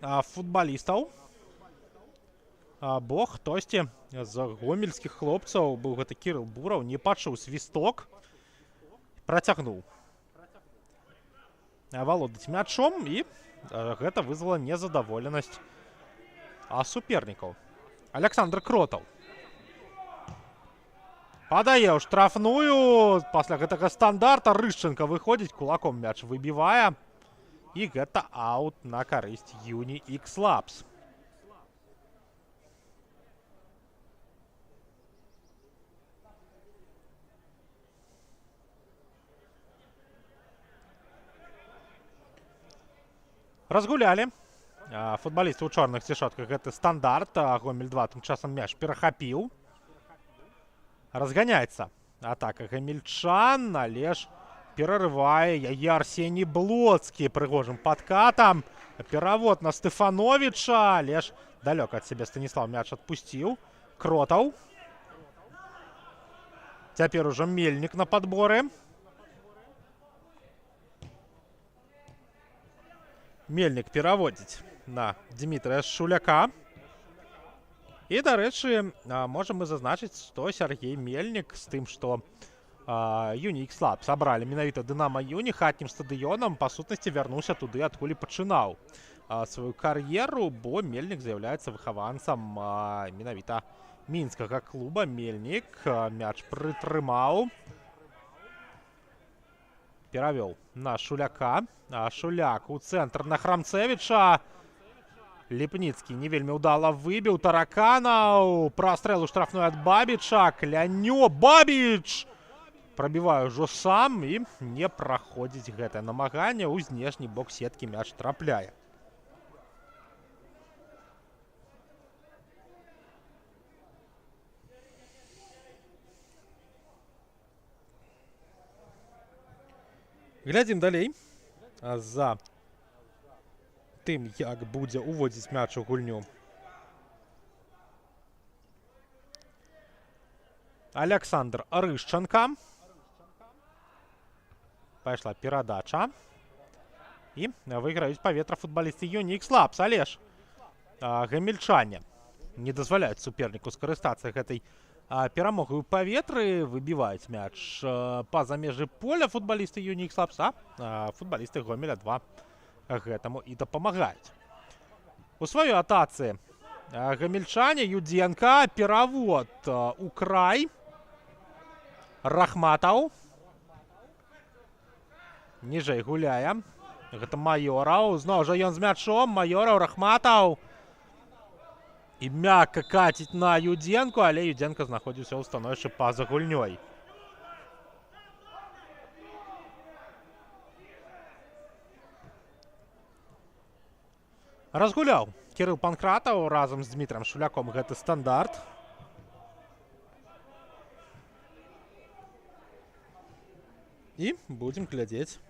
футбалістаў. Бо хтосьці з гомельскіх хлопцаў, быў гэта Кірыл Бураў, не пачуў свісток. Працягнуў валодаць мячом, і гэта вызвала незадаволенасць супернікаў. Александр Кротаў падае ў штрафную. Пасля гэтага стандарта Рышченко выходзіць, кулаком мяч выбівае. І гэта аут на карысць Юнікс Лабс. Разгулялі футбалісты ў чорных цішотках. Гэта стандарт. Гомель 2 тым часам мяч перахапіў. Разганяецца атака гамельчан, але ж перарывае яе Арсеній Блоцкі прыгожым падкатам. Перавод на Стефановіча, але ж далёка ад сябе Станіслав мяч адпусціў. Кротаў. Цяпер ужо Мельнік на падборы. Мельнік пераводзіць на Дмітрыя Шуляка. І, дарэчы, можам мы зазначыць, што Сергей Мельнік з тым, што Юнікс Лабс абралі менавіта Дынамо Юні хатнім стадыёнам, па сутнасці вярнуўся туды, адкуль пачынаў сваю кар'еру, бо Мельнік з'яўляецца выхаванцам менавіта мінскага клуба. Мельнік мяч прытрымаў. Перавёў на Шуляка. Шуляк у цэнтр на Храмцевіча. Ліпніцкі не вельмі ўдала выбіў. Тараканаў. Прастрэл у штрафную ад Бабіча. Клянё. Бабіч! Прабівае ўжо сам і не праходзіць гэтае намаганне. У знешні бок сеткі мяч трапляе. Глядзім далей за тым, як будзе уводзіць мяч у гульню Александр Рышченко. Пайшла перадача. І выйграюць паветра футбалісты Unix Labs. Але ж гамельчане не дазваляюць суперніку скарыстацца гэтай перамогай у паветры. Выбіваюць мяч па-за межы поля футбалісты Unix Labs, а футбалісты Гомеля 2 гэтаму і дапамагаюць. У сваёй атацы гамельчане, Юдзенко, перавод у край. Рахматаў. Ніжэй гуляе. Гэта Майораў. Зноў жа ён з мячом. Майораў, Рахматаў. І мякка каціць на Юдзенко, але Юдзенко знаходзіўся ў становішчы па-за гульнёй. Разгуляў Кірыл Панкратаў разам з Дмітрам Шуляком гэты стандарт. І будзем глядзець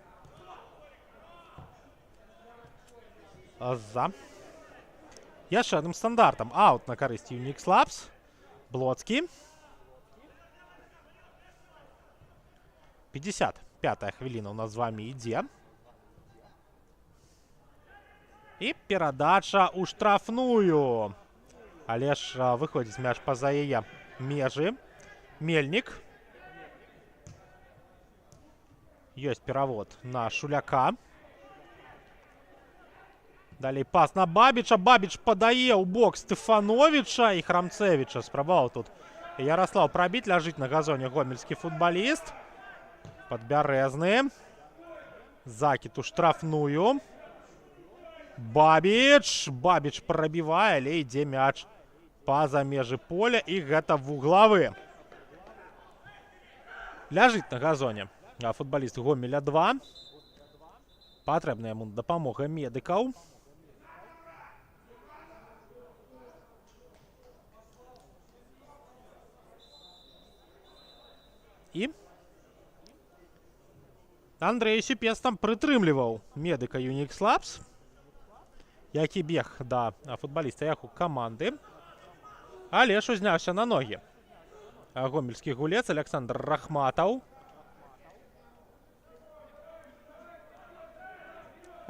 за яшчэ адным стандартам. Аут на карысць Unix Labs. Блоцкі. 55-я хвіліна у нас з вами ідзе. І перадача ў штрафную. Але ж выходзіць мяч па-за яе межы. Мельнік. Ёсць перавод на Шуляка. Далей пас на Бабіча. Бабіч падае ў бок Стефановича і Храмцевича. Спрабаваў тут Ярослаў прабіць. Ляжыць на газоне гомельскі футбаліст. Падбярэзны. Закід у штрафную. Бабіч. Бабіч прабівае, але ідзе мяч па-за межы поля. І гэта вуглавы. Ляжыць на газоне футбаліст Гомеля 2. Патрэбна яму дапамога медыкаў. І Андрей Сіпец там прытрымліваў медыка Unix Labs, які бег да футбаліста яго каманды. Але ж узняўся на ногі гомельскі гулец Александр Рахматаў.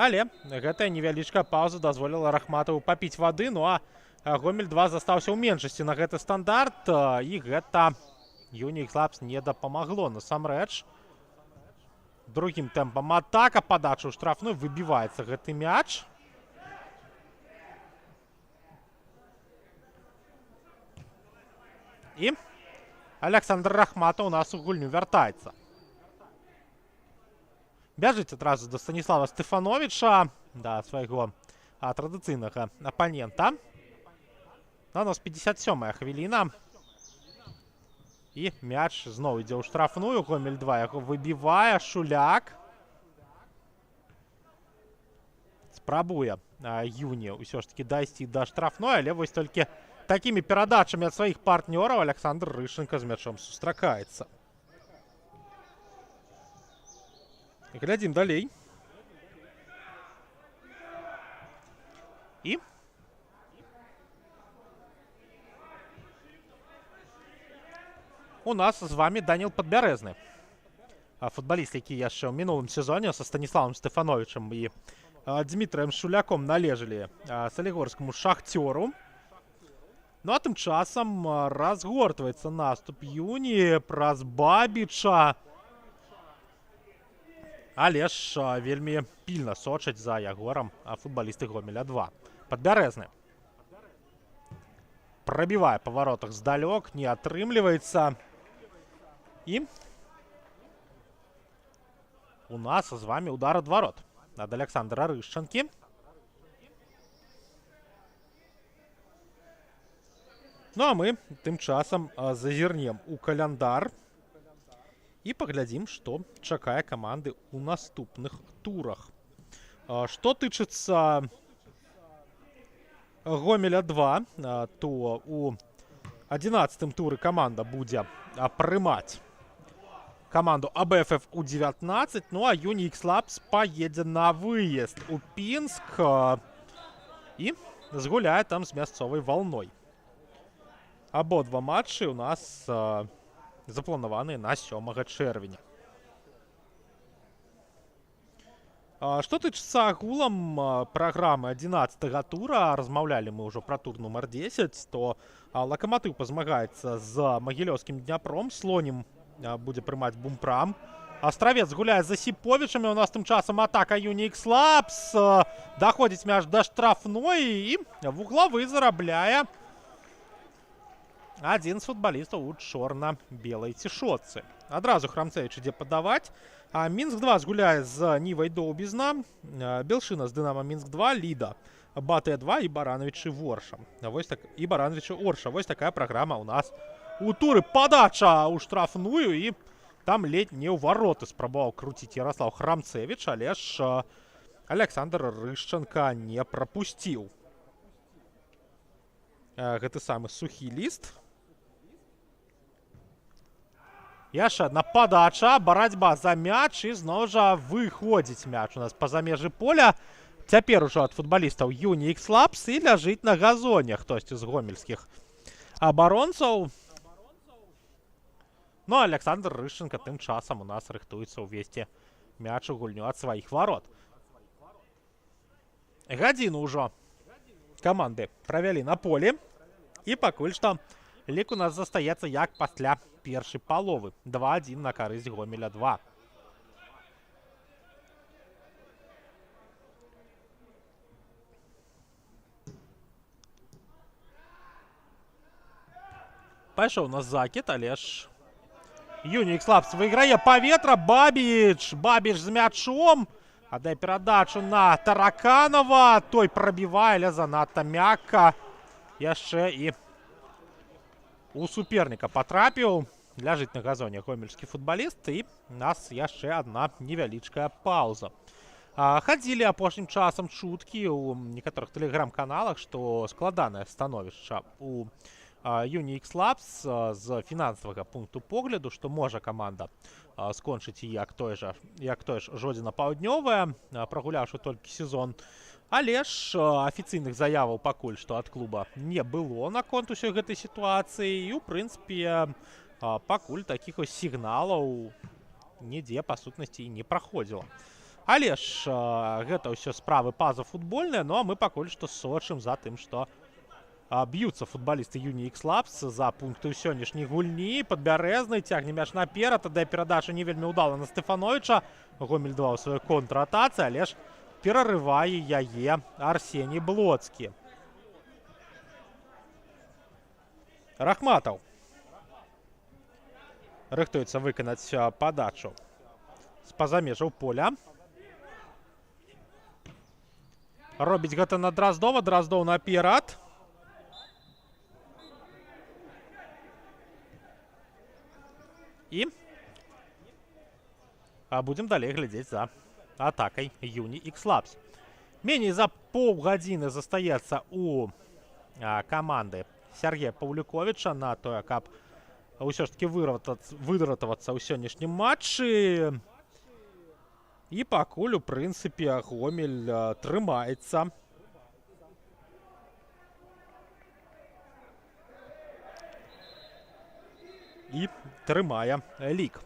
Але гэтая невялічкая пауза дазволіла Рахматаву папіць вады. Ну а Гомель 2 застаўся ў меншасці на гэты стандарт. І гэта Unix Labs не дапамагло. Насамрэч, другім тэмпам атака, падача ў штрафную, выбіваецца гэты мяч. І Александр Рахматаў у нас у гульню вяртаецца. Бяжыць адразу да Станіслава Стефановича, да свайго традыцыйнага апанента. На нас 57-я хвіліна. І мяч зноў ідзе ў штрафную. Гомель 2 яго выбівае. Шуляк. Спрабуе Юні ўсё ж таки дайсці да штрафной, але вось толькі такімі перадачамі ад сваіх партнёраў Александр Рышченко з мячом сустракаецца. Глядзім далей. І у нас з вами Даніл Падбярэзны. Футбаліст, які яшчэ ў мінулым сезоне са Станіславам Стефановичам і Дмітрыем Шуляком належалі салігорскаму Шахцёру. Ну а тым часам разгортваецца наступ Юні праз Бабіча. Але ж вельмі пільна сочаць за ягорам футбалісты Гомеля 2. Падбярэзны. Прабівае па варотах здалёк, не атрымліваецца. І у нас з вами удар ад варот ад Александра Рышчанкі. Ну а мы тым часам зазірнем у каляндар і паглядзім, што чакае каманды ў наступных турах. Што тычыцца Гомеля 2, то у 11-м туры каманда будзе прымаць каманду АБФФ У-19. Ну а Unix Labs поедзе на выезд у Пінск і згуляе там з мясцовай валной. Абодва матчы у нас запланаваныя на 7 чэрвеня. Што тычыцца агулам праграмы 11-го тура, размаўлялі мы ўжо пра тур нумар 10, то Лакаматыў пазмагаецца з Магілёўскім Дняпром, Слонім будзе прымаць Бумпрам. Астравец гуляе з Асіповічамі, у нас тым часам атака Unix Labs, даходзіць мяч да штрафной і вуглавы зарабляе адзін з футбалістаў у чорна-белай цішотцы. Адразу Храмцевіч ідзе падаваць. Мінск-2 згуляе з Нівай Доўбізна, Белшына з Дынама Мінск-2, Ліда, Батэ-2 і Баранович і Орша. І Баранович і Орша. Вось такая праграма у нас у туры. Падача ў штрафную і там ледь не ў вароты спрабаваў круціць Ярослаў Храмцевіч, але ж Александр Рышченка не прапусціў. Гэты самы сухі ліст. Яшчэ адна падача, барацьба за мяч і зноў жа выходзіць мяч у нас па-за межы поля. Цяпер ужо ад футбалістаў Unix Labs і ляжыць на газоне хтосьці з гомельскіх абаронцаў. Ну, Александр Рышченка тым часам у нас рыхтуецца ўвесці мяч у гульню ад сваіх варот. Гадзіну ўжо каманды правялі на полі. І пакуль што лік у нас застаецца як пасля першай паловы. 2-1 на карысць Гомеля 2. Пайшоў на закід, але ж Unix Labs выйграе паветра. Бабіч з мячом. Аддае перадачу на Тараканова. Той прабівае, але занадта мякка. Яшчэ і у суперніка патрапіў. Ляжыць на газоне гомельскі футбаліст. І у нас яшчэ адна невялічкая паўза. Хадзілі апошнім часам чуткі ў некаторых тэлеграм-каналах, што складанае становішча у Unix Labs з фінансавага пункту погляду, што можа каманда скончыць як тое ж Жодзіна Паўднёвая, прагуляўшы толькі сезон. Але ж афіцыйных заяваў пакуль што ад клуба не было наконт усёй гэтай сітуацыі. І, у прынцыпе, пакуль такіх ось сігналаў нідзе, па сутнасці, не праходзіла. Але ж гэта ўсё справы пазафутбольныя, ну а мы пакуль што сочым за тым, што б'юцца футбалісты Unix Labs за пункты ў сённяшняй гульні. Падбярэзны цягне мяч наперад, аддае перадачу не вельмі ўдала на Стэфановіча. Гомель 2 ў сваёй контратацы, але ж перарывае яе Арсеній Блоцкі. Рахматаў рыхтуецца выканаць падачу з-па-за межаў поля. Робіць гэта на Драздова. Драздоў наперад. І будзем далей глядзець за атакай Unix Labs. Меней за паўгадзіны застаецца у каманды Сергея Паўлюковіча на тое, каб ўсё ж таки выратавацца ў сённяшнім матчы. І пакуль, у прынцыпе, Гомель трымаецца. І трымае лік.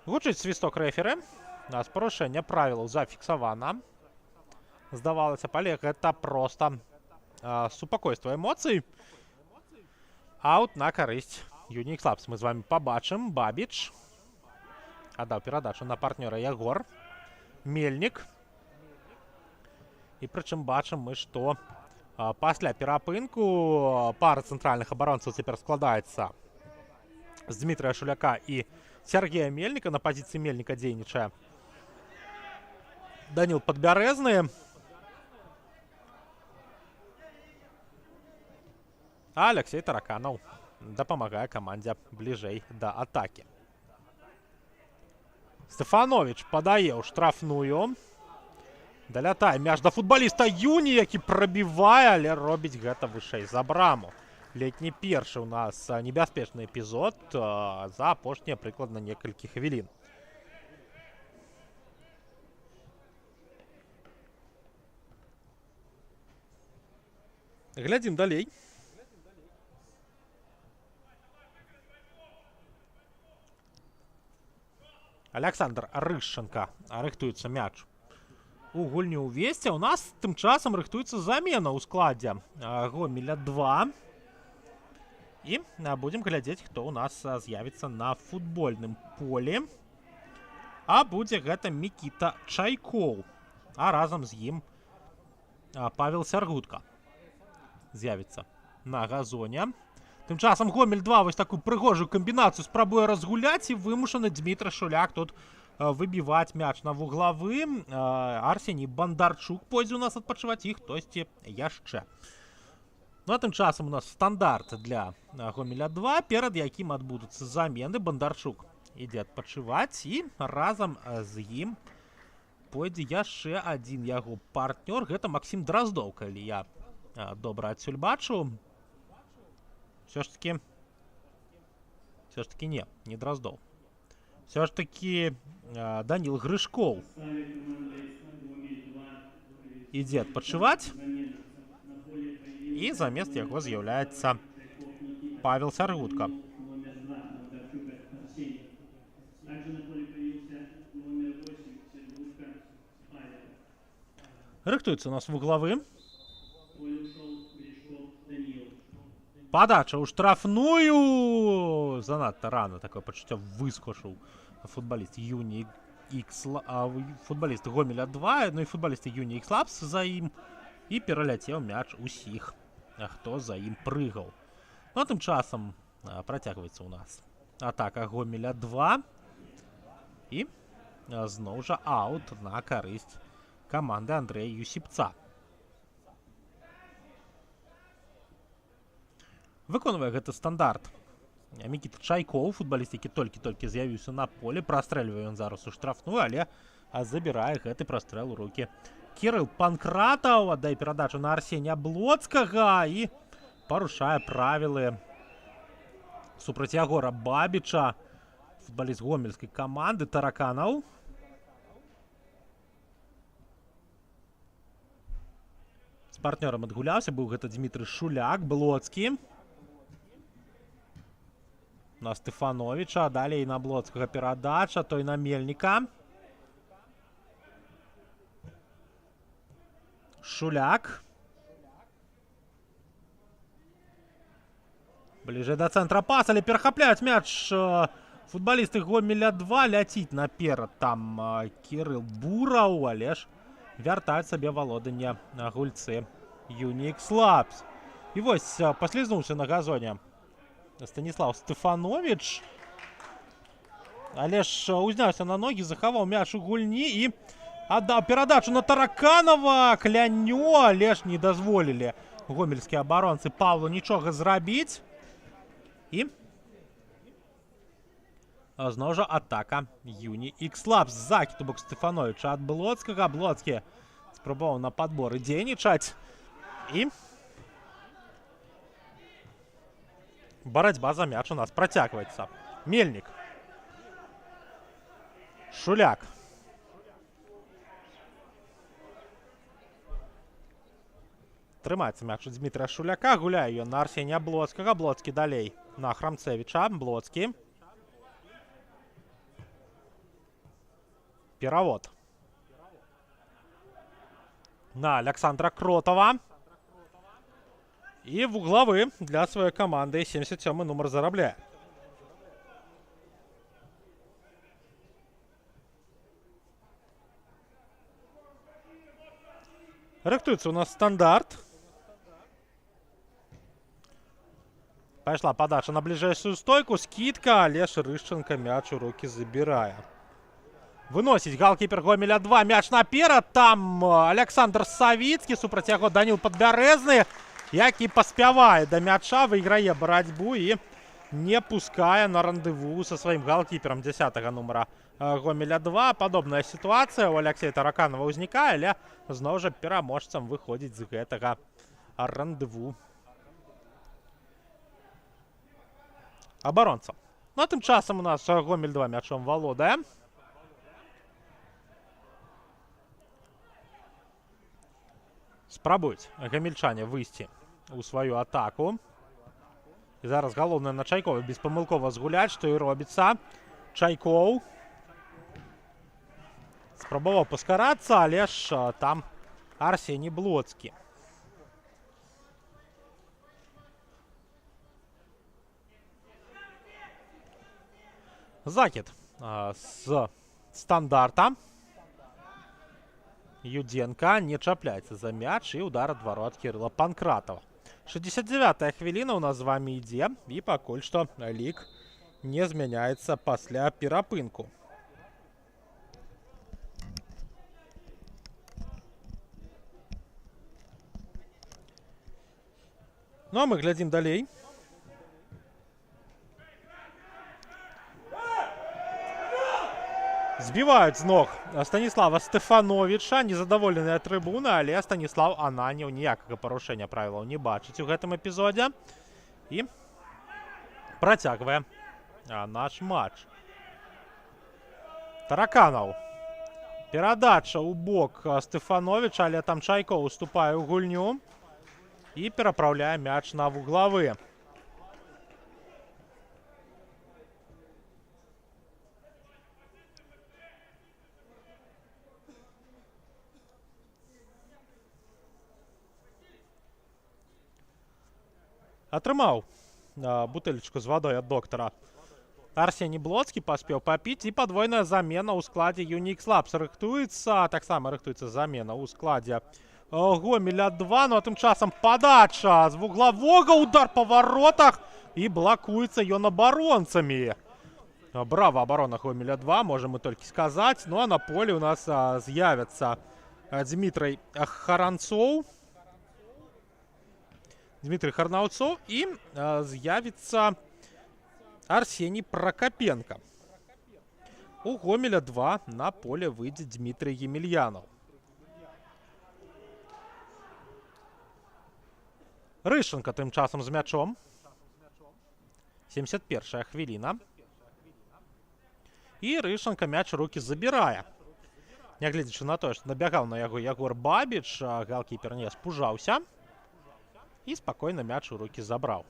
Гучыць свісток рэферы. У нас парушэнне правілаў зафіксавана. Здавалася б, але гэта проста супакойства эмоцый. Аут на карысць Unix Labs. Мы з вами пабачым. Бабіч аддаў перадачу на партнёра Ягор. Мельнік. І прычым бачым мы, што пасля перапынку пара цэнтральных абаронцаў цяпер складаецца з Дмітрыя Шуляка і Сергея Мельніка. На пазіцыі Мельніка дзейнічае Даніл Падбярэзны. А Алексей Тараканаў дапамагае камандзе бліжэй да атакі. Стэфановіч падае ў штрафную. Далятае мяч да футбаліста Юні, які прабівае, але робіць гэта вышэй за браму. летні першы у нас небяспечны эпізод за апошнія прыкладна некалькі хвілін. Глядзім далей. Александр Рышченко рыхтуецца мяч у гульню ўвесці. У нас тым часам рыхтуецца замена ў складзе Гомеля 2. І будзем глядзець, хто ў нас з'явіцца на футбольным полі. А будзе гэта Мікіта Чайкоў. А разам з ім Павел Сяргутка з'явіцца на газоне. Тым часам Гомель 2 вось такую прыгожую камбінацыю спрабуе разгуляць, і вымушаны Дмітрий Шуляк тут выбіваць мяч на вуглавым. Арсеній Бандарчук пойдзе у нас адпачываць, і хтосьці яшчэ. Ну а тым часам у нас стандарт для Гомеля 2, перад якім адбудуцца замены. Бандарчук ідзе адпачываць, і разам з ім пойдзе яшчэ адзін яго партнёр. Гэта Максім Драздоў, калі я добра адсюль бачу. Все ж таки не Дроздов. Все ж таки Данил Грышков ідзе адпачываць, і замест яго з'яўляецца Павел Сяргутка. Рыхтуецца у нас вуглавы. Подача ў штрафную. Занадта рано такое пачуццё выскочыў футболіст футболіст Гомеля 2, ну і футболісты Юні Ікс Лабс за ім, і пераляцеў мяч усіх, хто за ім прыгаў. Ну а тым часам працягваецца ў нас атака Гомеля 2, і зноў жа аут на карысць каманды Андрэя Юсіпца. Выконвае гэты стандарт Мікіта Чайкоў, футболіст, які толькі-толькі з'явіўся на поле. Прастрэльвае ён зараз у штрафную, але забірае гэты прастрэл у рукі Кірыл Панкратаў. Аддае перадачу на Арсенія Блоцкага і парушае правілы супраць Ягора Бабіча, футболіст гомельскай каманды тараканаў. З партнёрам адгуляўся, быў гэта Дмітрий Шуляк. Блоцкі на Стефановича, далей на Блоцкага перадача, той на Мельніка. Шуляк. Бліжэй да цэнтра пас, але перахапляюць мяч футболісты Гомеля 2, ляціць наперад там Кірыл Бураў, але ж вяртаюць сабе валоданне гульцы Юні Ікс Лабс. І вось паслізнуўся на газоне Станіслав Стефанович, але ж узняўся на ногі, захаваў мяч у гульні і аддаў перадачу на Тараканова. Клянё, але ж не дазволілі гомельскія абаронцы Павлу нічога зрабіць. І зноў жа атака Юні Ікс Лабс. Закід у бок Стефановича ад Блоцкага. Блоцкі спрабаваў на падборы дзейнічаць. І барацьба за мяч у нас працягваецца. Мельнік. Шуляк. Трымаецца мяч у Дмітрия Шуляка. Гуляе ён на Арсенія Блоцкага. Блоцкі далей на Храмцевіча. Блоцкі. Перавод на Александра Кротова. І вуглавы для сваёй каманды 77-й нумар зарабляе. Рыхтуецца у нас стандарт. Пайшла падача на бліжэйшую стойку. Скидка, але ж Рышченко мяч у рукі забірае. Выносіць галкіпер Гомеля 2. Мяч наперад. Там Александр Савіцкі, супраць яго Даніл Падбярэзны, які паспявае да мяча, выйграе барацьбу і не пускае на рандеву са сваім галкіперам 10-го нумара Гомеля 2. Падобная сітуацыя у Алексея Тараканова ўзнікае, але зноў жа пераможцам выходзіць з гэтага рандеву абаронцам. Ну а тым часам у нас Гомель 2 мячом валодае. Спрабуюць гамельчане выйсці ў сваю атаку. І зараз галоўнае на Чайкова беспамылкова згуляць, што і робіцца. Чайкоў спрабаваў паскарацца, але ж там Арсеній Блоцкі. Закид з стандарта. Юдзенка не чапляецца за мяч і удар ад варот Кірыла Панкратова. 69-я хвіліна ў нас з вамі ідзе, і пакуль што лік не змяняецца пасля перапынку. Ну а мы глядзім далей. Збіваюць з ног Станіслава Стэфановіча. Незадаволеныя трыбуны, але Станіслав Ананьеў ніякага парушэння правілаў не бачыць у гэтым эпізодзе. І працягвае наш матч. Тараканаў. Перадача ў бок Стэфановіча, але там Чайкоў уступае ў гульню і перапраўляе мяч на вуглавы. Атрымаў бутэлечку з вадой ад доктара Арсеній Блоцкі, паспеў папіць, і падвойная замена ў складзе Юнікс Лапс рыхтуецца. Таксама рыхтуецца замена ў складзе Гомеля 2. Ну а тым часам падача з вуглавога, удар па варотах, і блакуецца ён абаронцамі. Браво, абарона Гомеля 2, можам мы толькі сказаць. Ну а на полі у нас з'явяцца Дмітрый Харанцоў. Дмитрий Харнаўцоў і з'явіцца Арсеній Прокопенко. У Гомеля 2 на поле выйдзе Дмитрий Емельянов. Рышенко тым часам з мячом. 71-я хвіліна. І Рышенко мяч у рукі забірае. Нягледзячы на тое, што набягаў на яго Ягор Бабіч, галкіпер не спужаўся. І спакойна мяч у рукі забраў.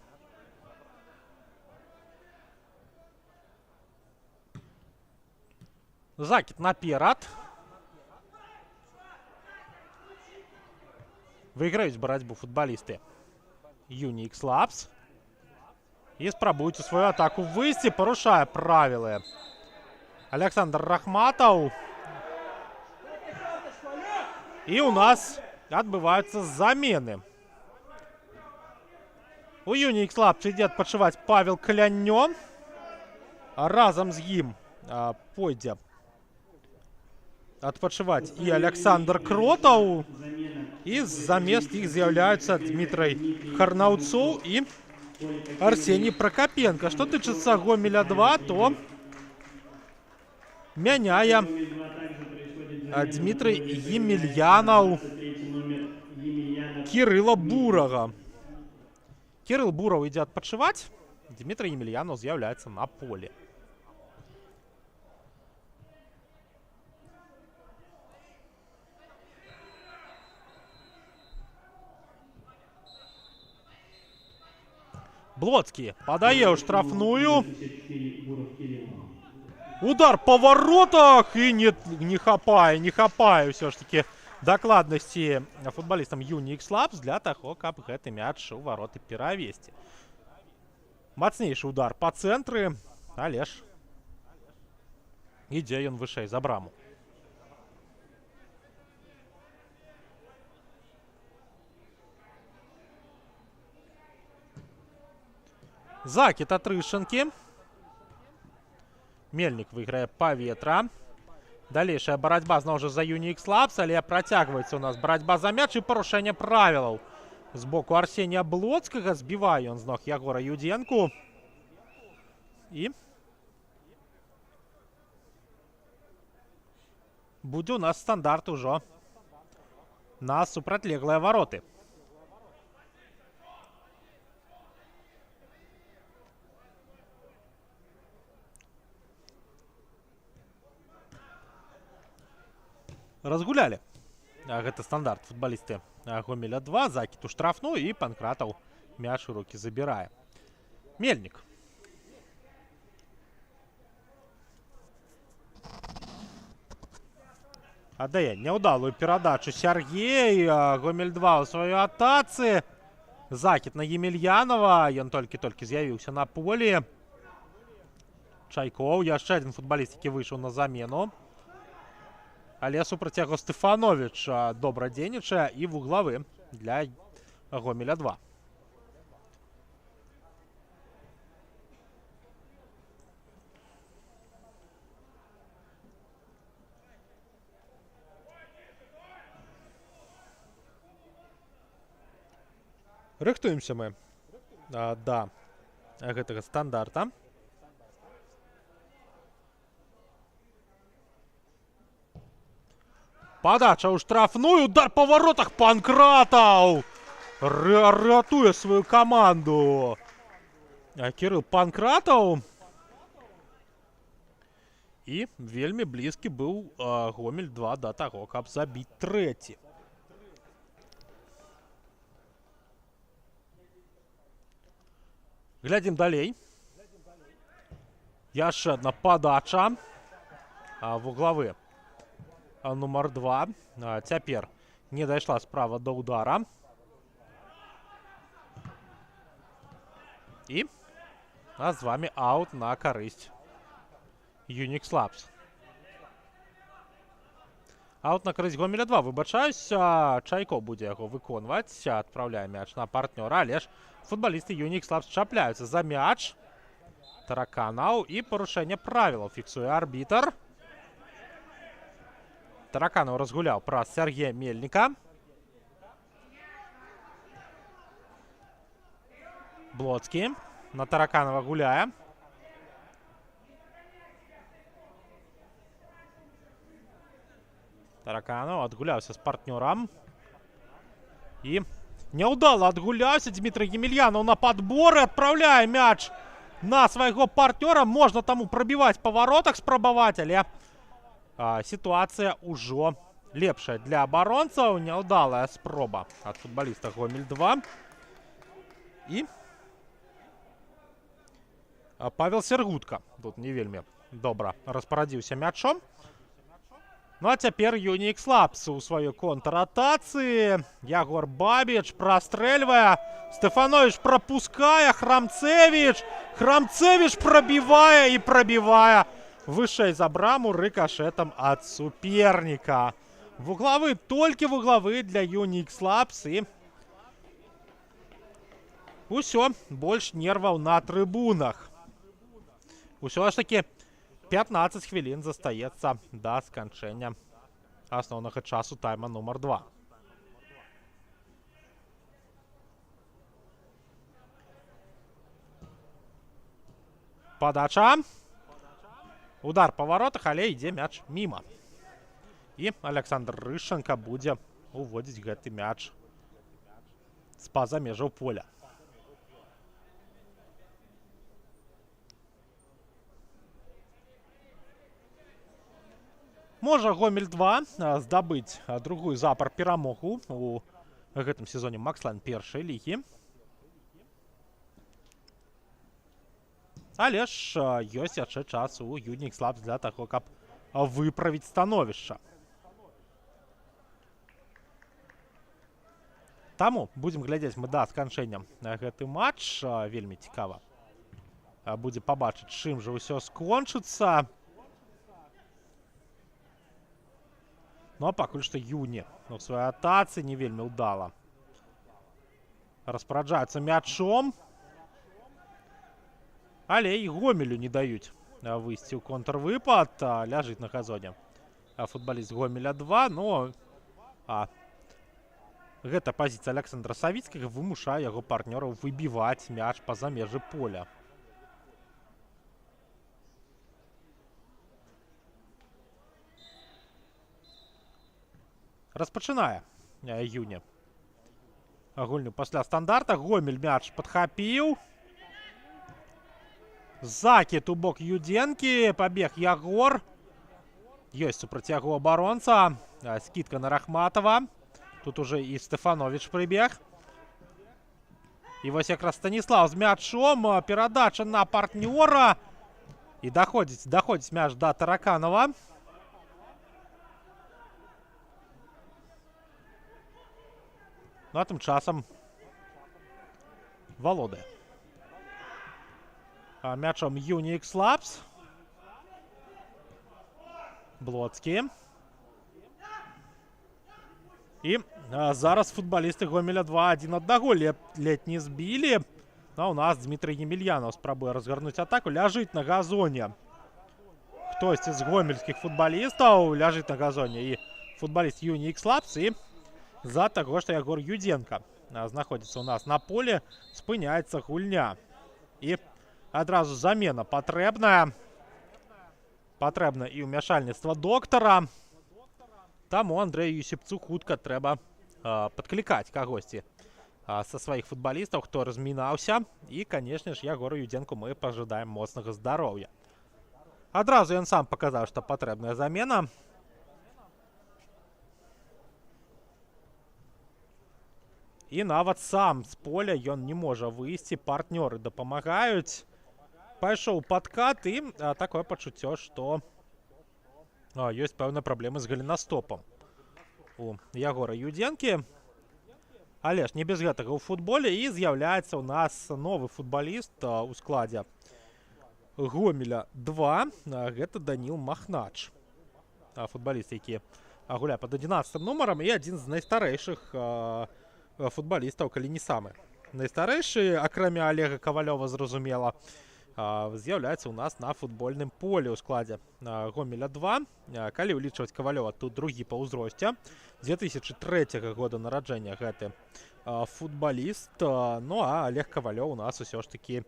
Закид наперад. Выйграюць барацьбу футбалісты Юнікс Лапс. І спрабуюць у сваю атаку выйсці, парушае правілы Александр Рахматаў. І у нас адбываюцца замены. У Юнікс Лапс ідзе адпачываць Павел Клянё. Разам з ім пойдзе адпачываць і Александр Кротаў. І замест іх з'яўляюцца Дмітрий Харнаўцоў і Арсеній Прокопенко. Што тычыцца Гомеля 2, то мяняе Дмитрий Емельянов Кірыла Бурага. Кірыл Бураў ідзе адпачываць. Дмитрий Емельянов з'яўляецца на поле. Блоцкі падае ў штрафную. Удар па воротах і не хапае ўсё ж такі дакладнасці футбалістам Юнікс Лапс для таго, каб гэты мяч у вароты перавесці. Мацнейшы удар па цэнтры, але ж ідзе ён вышэй за браму. Закид ад Рышанкі. Мельнік выйграе паветра. Далейшая барацьба зноў жа за Юнікс Лапс, але працягваецца у нас барацьба за мяч і парушэнне правілаў. З боку Арсенія Блоцкага збівае ён з ног Ягора Юдзенку. І будзе у нас стандарт ужо на супрацьлеглыя вароты. разгуляли. Гэта стандарт футболисты Гомеля 2. Закид у штрафную, и Панкратаў мяч у руки забирае. Мельник. Аддае няўдалую перадачу Сергей. Гомель 2 у сваёй атацы. Закид на Емельянова. Ён толькі-толькі з'явіўся на поле. Чайкоў, яшчэ один футболіст, які выйшаў на замену. Але супраць яго Стефанович добра дзейнічае і вуглавы для Гомеля 2. Рыхтуемся мы да гэтага стандарта. Подача ў штрафную, удар по воротах, Панкратаў ратуе свою команду. Кирилл Панкратаў. І вельмі блізкі быў Гомель 2 да таго, каб забіць трэці. Глядзім далей. Яшчэ одна подача. Вуглавы. Нумар 2. Цяпер не дайшла справа до удара. І з вами аут на карысць Unix Labs. Аут на карысць Гомеля 2. Выбачаюся, Чайко будзе яго выконваць. Адпраўляе мяч на партнёра, але ж футболісты Unix Labs чапляюцца за мяч. Тараканаў і парушэнне правілаў фіксуе арбітр. Тараканаў разгуляў праз Сергея Мельника. Блоцкі на Тараканова гуляе. Тараканов адгуляўся з партнёрам. І няўдала адгуляўся Дмітрий Емельянов на падборы. Адпраўляе мяч на свайго партнёра. Можна таму прабіваць па воротах, спрабаваць, але ситуация ўжо лепшая для абаронцаў. Няўдалая спроба ад футболіста Гомель 2. І Павел Сергутка тут не вельмі добра распарадзіўся мячом. Ну а цяпер Unix Labs у сваёй контратацыі. Ягор Бабіч прастрэльвае. Стефанович пропускае. Храмцевич пробівае і пробівае вышэй за браму рыкашэтам ад суперніка. Вуглавы, толькі вуглавы для Unix Labs. І усё, больш нерваў на трыбунах. Усё ж таки 15 хвілін застаецца да сканчэння асноўнага часу тайма нумар 2. Подача. Удар по воротах, але ідзе мяч міма. І Александр Рышченко будзе уводзіць гэты мяч з-па-за межаў поля. Можа Гомель 2 здабыць другую запар перамогу у гэтым сезоне Макслайн першай лігі. Але ж ёсць яшчэ час у Unix Labs для таго, каб выправіць становішча. Таму будзем глядзець мы да сканчэння гэты матч. Вельмі цікава будзе пабачыць, чым жа ўсё скончыцца. Ну а пакуль што Юні у сваёй атацы не вельмі ўдала распараджаецца мячом. Але і Гомелю не даюць выйсці ў контрвыпад. Ляжыць на газоне футболіст Гомеля 2. Но гэта пазіцыя Александра Савіцкага вымушае яго партнёраў выбіваць мяч па-за межы поля. Распачынае Юні гульню пасля стандарта. Гомель мяч падхапіў. Закид у бок Юденкі. Пабег Ягор. Ёсць супраць яго абаронца. Скидка на Рахматова. Тут уже і Стефанович прыбег. І вось якраз Станіслав з мячом. Перадача на партнёра. І даходзіць мяч да Тараканова. Ну а тым часам валодае мячом Unix Labs. Блоцкі. І зараз футболісты Гомеля 2-1 аднаго ледь не збілі. А у нас Дмітрий Емельянов спрабуе разгарнуць атаку. Ляжыць на газоне. Хтосьці з гомельскіх футболістаў ляжыць на газоне. І футболіст Unix Labs. І з-за таго, што Ягор Юдзенка знаходзіцца у нас на полі, спыняецца гульня. І адразу замена патрэбная. Патрэбна і ўмяшальніцтва доктара. Таму Андрэю Юсіпцу хутка трэба падклікаць кагосьці са сваіх футбалістаў, хто размінаўся. І, канешне ж, Ягору Юдзенку мы пажадаем моцнага здароўя. Адразу ён сам паказаў, што патрэбная замена. І нават сам з поля ён не можа выйсці, партнёры дапамагаюць. Пайшоў падкат, і такое пачуццё, што ёсць пэўныя праблемы з галенастопам у Ягора Юдзенкі. Але ж не без гэтага ў футболе. І з'яўляецца ў нас новы футбаліст у складзе Гомеля 2. Гэта Даніл Махнач. Футбаліст, які гуляе пад 11 нумарам і адзін з найстарэйшых футбалістаў, калі не самы найстарэйшы, акрамя Олега Кавалёва, зразумела, з'яўляецца ў нас на футбольным полі ў складзе Гомеля 2. Калі ўлічваць Кавалёва, тут другі па ўзросце. 2003 года нараджэння гэты футбаліст. Ну а Олег Кавалёў у нас усё ж такі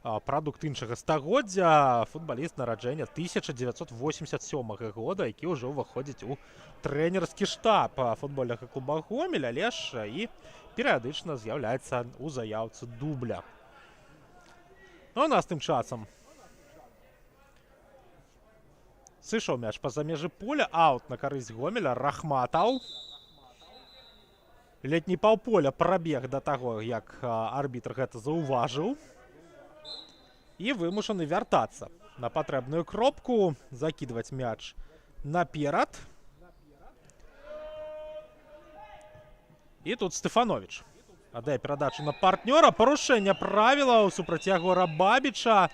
прадукт іншага стагоддзя. Футбаліст нараджэння 1987 года, які ўжо ўваходзіць у трэнерскі штаб футбольнага клуба Гомель, але ж і перыядычна з'яўляецца ў заяўцы дубля. Ну, у нас тым часам сышоў мяч па-за межы поля. Аут на карысць Гомеля. Рахматаў. Ледь не паўполя прабег да таго, як арбітр гэта заўважыў. І вымушаны вяртацца на патрэбную кропку, закідваць мяч наперад. І тут Стефанович аддае перадачу на партнёра. Парушэнне правілаў супраць Ягора Бабіча.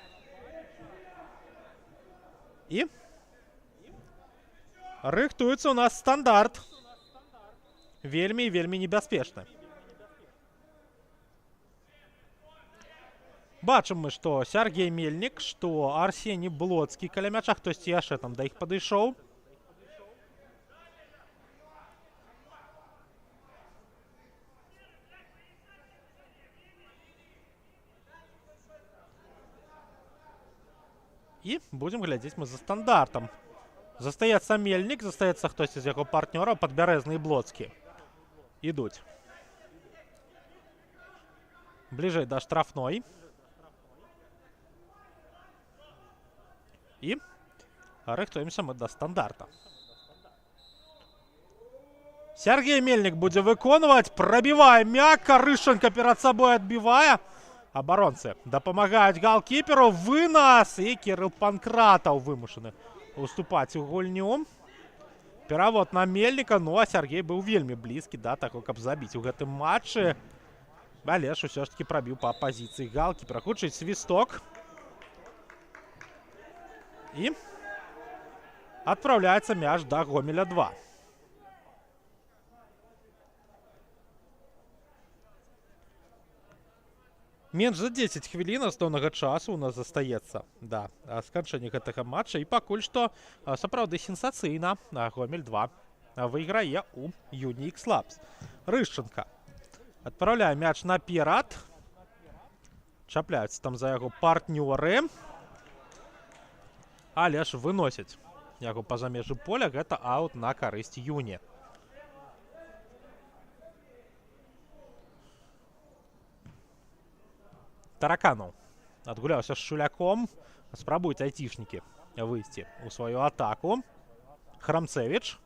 І рыхтуецца у нас стандарт. Вельмі і вельмі небяспечны. Бачым мы, што Сергей Мельнік, што Арсеній Блоцкі каля мяча, хтосьці яшчэ там да іх падышоў. І будзем глядзець мы за стандартам. Застаецца Мельнік, застаецца хтосьці з яго партнёраў, Падбярэзны і Блоцкі. Ідуць бліжэй да штрафной. І рыхтуемся мы да стандарта. Сергей Мельнік будзе выконваць, прабівае мякка, Рышченка перад сабой адбівае. Абаронцы дапамагаюць галкіперу, вынас, і Кірыл Панкратаў вымушаны уступаць у гульню. Перавод на Мельніка, ну а Сергей быў вельмі блізкі да таго, каб забіць у гэтым матчы. Але ж усё ж такі прабіў па пазіцыі галкіпера. Хутчэй свісток. І адпраўляецца мяч да Гомеля 2. Менш за 10 хвілін асноўнага часу у нас застаецца да сканчэння гэтага матча. І пакуль што сапраўды сенсацыйна Гомель 2 выйграе у Unix Labs. Рышченка адпраўляе мяч наперад. Чапляюцца там за яго партнёры. Але ж выносяць яго па-за межы поля. Гэта аут на карысць Юні. Тараканаў адгуляўся з Шуляком. Спрабуюць айцішнікі выйсці ў сваю атаку. Храмцевич.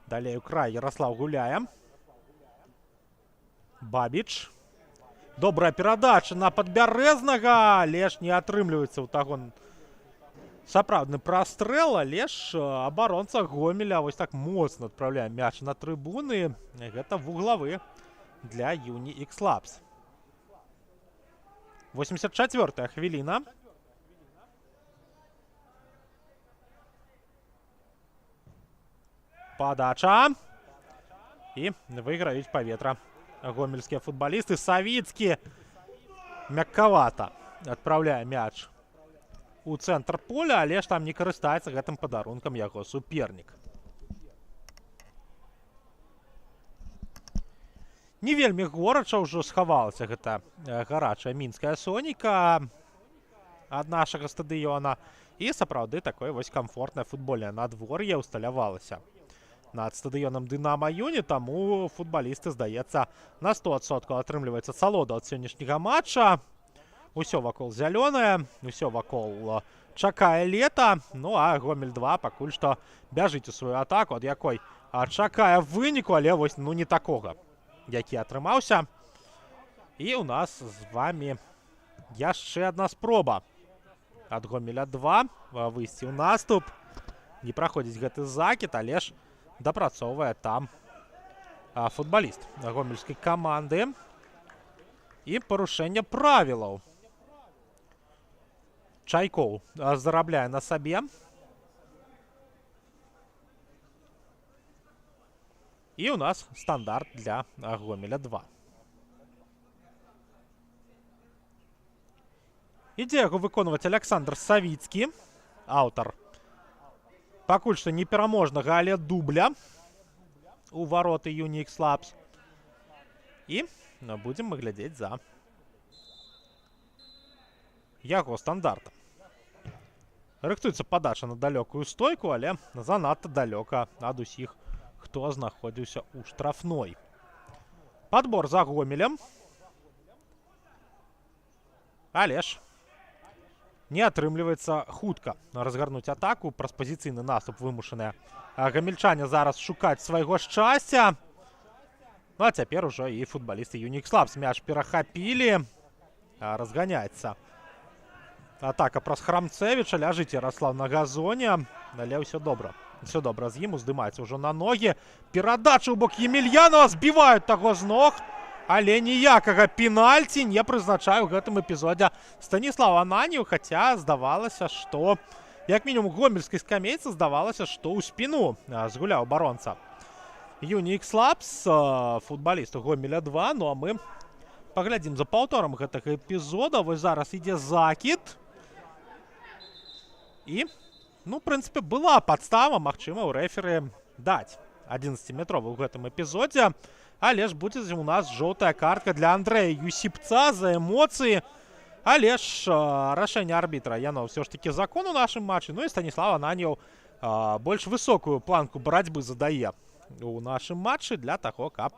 Далее у край Ярослав гуляе. Бабіч. Добрая перадача на Падбярэзнага, але ж не атрымліваецца ў таго сапраўдны прастрэл, але ж абаронца Гомеля вось так моцна адпраўляе мяч на трыбуны. Гэта вуглавы для Юні Ікс-Лабс. 84-я хвіліна. Падача. І выйграюць паветра гомельскія футбалісты. Савіцкі мяккавата адпраўляе мяч у цэнтр поля, але ж там не карыстаецца гэтым падарункам яго супернік. Не вельмі горача ўжо схавалася гэта гарачая мінская соніка ад нашага стадыёна. І сапраўды такое вось камфортнае футбольнае надвор'е усталявалася над стадыёнам Дынама Юні, таму футбалісты, здаецца, на 100% атрымліваецца салода ад сённяшняга матча. Усё вакол зялёнае, усё вакол чакае лета. Ну а Гомель-2 пакуль што бяжыць у сваю атаку, ад якой чакае выніку, але вось ну не такога, які атрымаўся. І ў нас з вамі яшчэ адна спроба ад Гомеля-2 выйсці ў наступ. Не праходзіць гэты закід, але ж дапрацоўвае там футбаліст гомельскай каманды. І парушэнне правілаў. Чайкоў зарабляе на сабе. І ў нас стандарт для Гомеля-2. Ідзе яго выконваць Александр Савіцкі, аўтар пакуль што непераможнага, але дубля у вароты Юні Ікс-Лабс. І будзем мы глядзець за яго стандартам. Рыхтуецца падача на далёкую стойку, але занадта далёка ад усіх, хто знаходзіўся ў штрафной. Падбор за Гомелем. Але ж не атрымліваецца хутка разгарнуць атаку. Праз пазіцыйны наступ вымушаныя гамельчане зараз шукаць свайго шчасця. Ну а цяпер ужо і футбалісты Юні Ікс-Лабс мяч перахапілі. Разганяецца атака праз Храмцевіча. Ляжыць Ярослав на газоне, але ўсё добра. Все добра з ім, уздымаецца ўжо на ногі. Перадача ў бок Емельянова, збіваюць таго з ног, але ніякага пенальці не прызначае ў гэтым эпізодзе Станіслав Ананьеў, хаця здавалася, што як мінімум гомельскай скамейцы здавалася, што ў спіну згуляў абаронца Юні Ікс-Лабс, футбалісту Гомеля-2. Ну а мы паглядзім за паўторам гэтага эпізода. Вось зараз ідзе закід. І ну, в прынцыпе, была падстава, магчыма, ў рэферы даць 11-метровы ў гэтым эпізодзе. Але ж будзе у нас жоўтая картка для Андрэя Юсіпца за эмоцыі. Але ж рашэнне арбітра, яно ўсё ж такі закон у нашым матчы. Ну і Станіслав Ананьеў больш высокую планку барацьбы задае у нашым матчы для таго, каб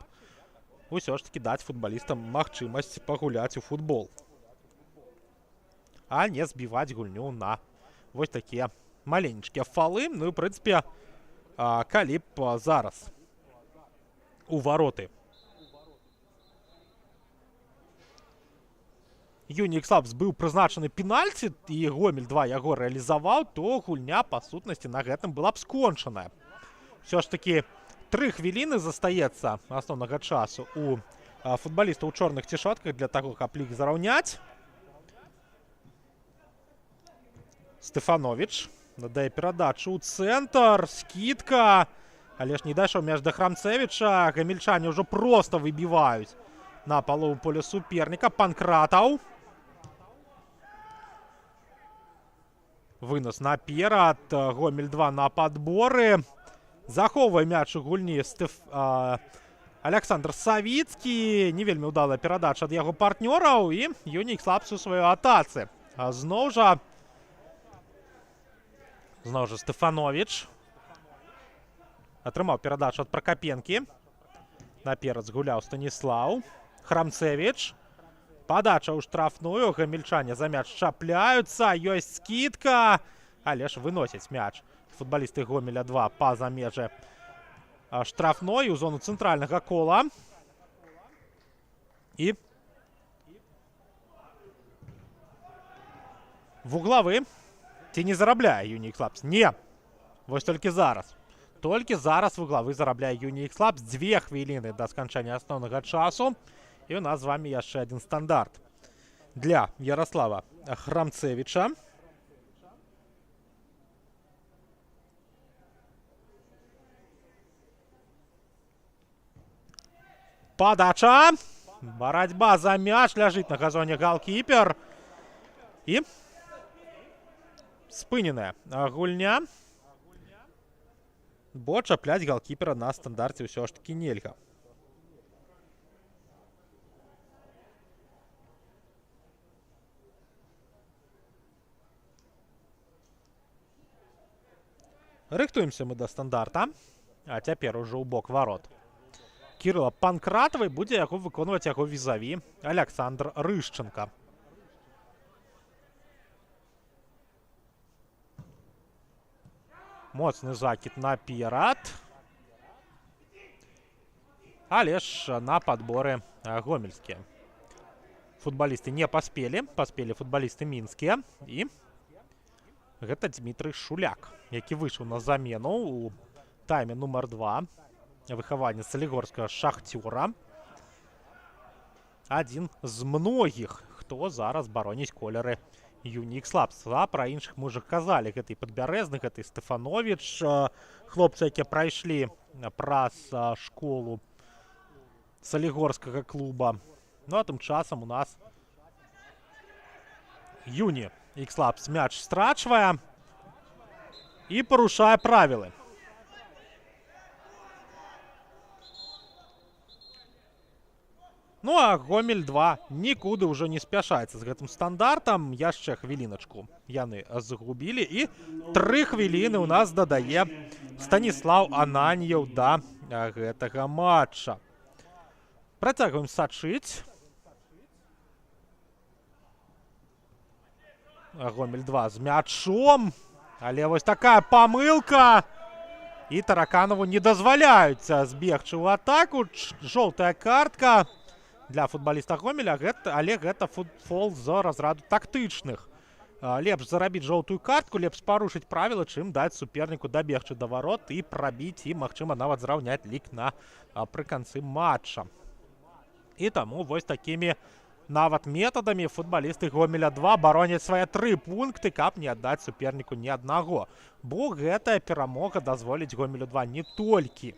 ўсё ж такі даць футбалістам магчымасць пагуляць у футбол. А не збіваць гульню на вось такія маленечкія фалы. Ну і, в прынцыпе, калі б зараз у вароты Юні Ікс-Лабс быў прызначаны пенальці і Гомель-2 яго рэалізаваў, то гульня, па сутнасці, на гэтым была б скончаная. Все ж такі 3 хвіліны застаецца асноўнага часу у футбалістаў у чорных цішотках для таго, каб лік зараўняць. Стефанович надае перадачу ў цэнтр, скідка, але ж не дайшоў мяч да Храмцевіча. Гамельчане ўжо проста выбіваюць на палову поля суперніка. Панкратаў. Вынос наперад. Гомель-2 на падборы. Захоўвае мяч у гульні Александр Савіцкі. Не вельмі ўдалая перадача ад яго партнёраў. І Юні Ікс-Лабс у сваёй атацы. Зноў жа Стефанович атрымаў перадачу ад Пракапенкі. Наперад згуляў Станіслаў. Храмцевич. Падача ў штрафную. Гамельчане за мяч чапляюцца. Ёсць скідка. Але ж выносіць мяч футболисты Гомеля 2 па-за межы штрафной у зону центрального кола. И в угловы ці не зарабляе Unix Labs. Не! Вось толькі зараз. Толькі зараз в угловы зарабляе Unix Labs. 2 хвіліны да сканчэння асноўнага часу. І у нас з вами яшчэ один стандарт для Ярослава Храмцевича. Подача. Борьба за мяч. Ляжит на газоне голкипер. И спыненная гульня. Бо чапляць голкипера на стандарте ўсё ж таки нельга. Рыхтуемся мы до стандарта. А цяпер ужо ў бок ворот Кирилла Панкратова, будзе яго выконваць яго візаві Александр Рышченко. Моцны закид наперад. Але ж на подборы гомельскія футболисты не паспелі. Паспелі футболисты мінскія. І гэта Дмітрый Шуляк, які выйшаў на замену у тайме нумар 2. Выхаванец салігорскага Шахтёра. Адзін з многіх, хто зараз бароніць колеры Unix Labs. А пра іншых мы ўжо казалі. Гэта і Падбярэзны, гэта і Стэфановіч. Хлопцы, якія прайшлі праз школу салігорскага клуба. Ну а тым часам у нас Unix Labs мяч страчвае і парушае правілы. Ну а Гомель 2 нікуды ўжо не спяшаецца з гэтым стандартам. Яшчэ хвіліначку яны загубілі. І 3 хвіліны у нас дадае Станіслав Ананьеў да гэтага матча. Працягваем сачыць. Гомель 2 з мячом. Але вось такая памылка. І Тараканову не дазваляюць збегчы ў атаку. Жоўтая картка для футболіста Гомеля, але гэта футбол з разраду тактычных. Лепш зарабіць жоўтую картку, лепш парушыць правілы, чым даць суперніку дабегчы да ворот і прабіць, і, магчыма, нават зраўняць лік пры канцы матча. І таму вось такімі нават метадамі футболісты Гомеля 2 бароняць свае 3 пункты, каб не аддаць суперніку ні аднаго. Бо гэтая перамога дазволіць Гомелю 2 не толькі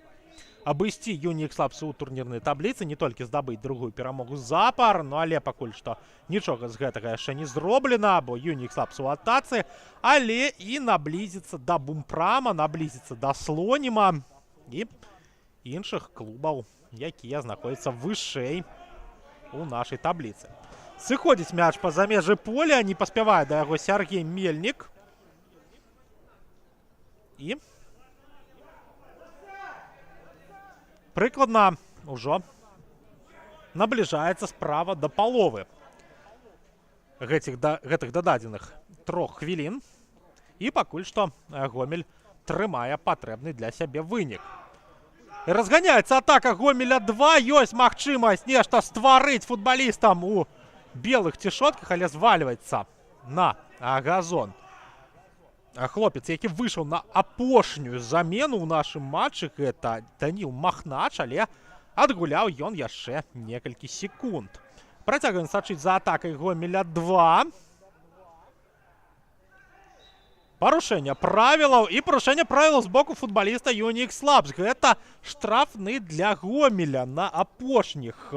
абысці Unix Labs у турнірнай табліцы, не толькі здабыць другую перамогу запар, ну але пакуль што нічога з гэтага яшчэ не зроблена, бо Unix Labs у атацы, але і наблізіцца да Бумпрама, наблізіцца да Слоніма і іншых клубаў, якія знаходзяцца вышэй у нашай табліцы. Сыходзіць мяч па-за межы поля, не паспявае да яго Сергей Мельнік. І прыкладна ўжо набліжаецца справа да паловы гэтых дададзеных 3 хвілін. І пакуль што Гомель трымае патрэбны для сябе вынік. І разганяецца атака Гомеля 2. Ёсць магчымасць нешта стварыць футбалістам у белых цішотках, але звальваецца на газон хлопец, які выйшаў на апошнюю замену ў нашым матчы. Гэта Даніл Махнач, але адгуляў ён яшчэ некалькі секунд. Працягваем сачыць за атакай Гомеля 2. Парушэнне правілаў і парушэнне правілаў з боку футбаліста Unix Labs. Гэта штрафны для Гомеля на апошніх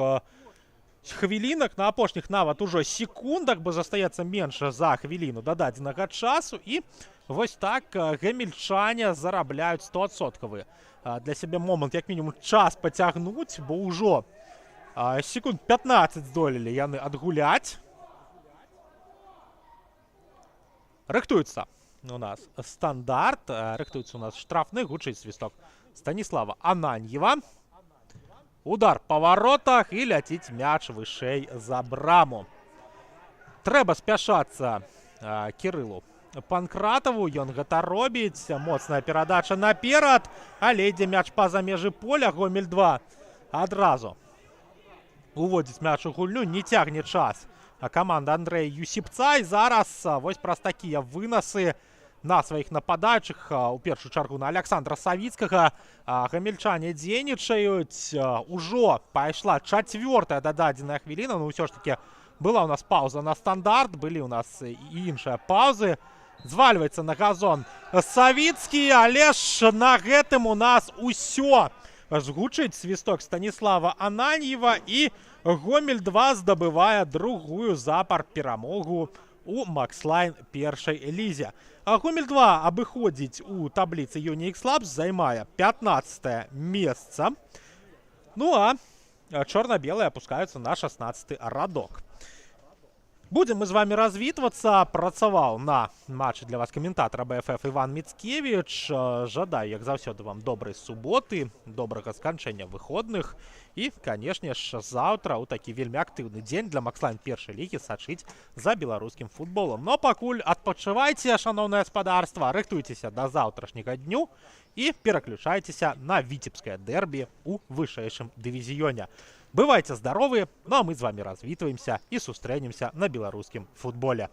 хвілінах, на апошніх нават ужо секундах, бо застаецца менш за хвіліну да дадзенага часу. І вось так гамельчане зарабляюць 100% для сябе момант, як мінімум час пацягнуць, бо ўжо секунд 15 здолелі яны адгуляць. Рыхтуецца у нас стандарт, рыхтуецца у нас штрафны, гучыць свісток Станіслава Ананьева. Удар па воротах і ляціць мяч вышэй за браму. Трэба спяшацца Кірылу Панкратову. Ён гэта робіць. Моцная перадача наперад. Але ідзе мяч па-за межы поля. Гомель 2 адразу уводзіць мяч у гульню. Не цягне час каманда Андрэя Юсіпца. І зараз вось праз такія вынасы на сваіх нападаючых, у першую чаргу на Александра Савіцкага, гамельчане дзейнічаюць. Ужо пайшла 4-я дададзеная хвіліна. Ну, ўсё ж таки была у нас пауза на стандарт, былі у нас і іншыя паўзы. Звальваецца на газон Савіцкі, але ж на гэтым у нас усё. Згучыць свісток Станіслава Ананьева, і Гомель 2 здабывае другую запар перамогу у Макслайн першай лізе. Гомель 2 абыходзіць у табліцы Unix Labs, займае 15-е месца. Ну а чорна-белыя апускаюцца на 16-й радок. Будем мы з вами развітвацца. Працаваў на матчы для вас каментатара БФФ Іван Міцкевіч. Жадаю, як заўсёды, вам добрай суботы, добрага сканчэння выходных. І, канешне ж, заўтра ў такі вельмі актыўны дзень для Макслайн першай лігі сачыць за беларускім футболам. Но пакуль адпачывайце, шаноўнае гаспадарства, рыхтуйцеся да заўтрашняга дню і пераключайцеся на віцебскае дэрбі ў вышэйшым дывізіёне. Бывайце здаровы, ну а мы з вами развітваемся і сустрэнемся на беларускім футболе.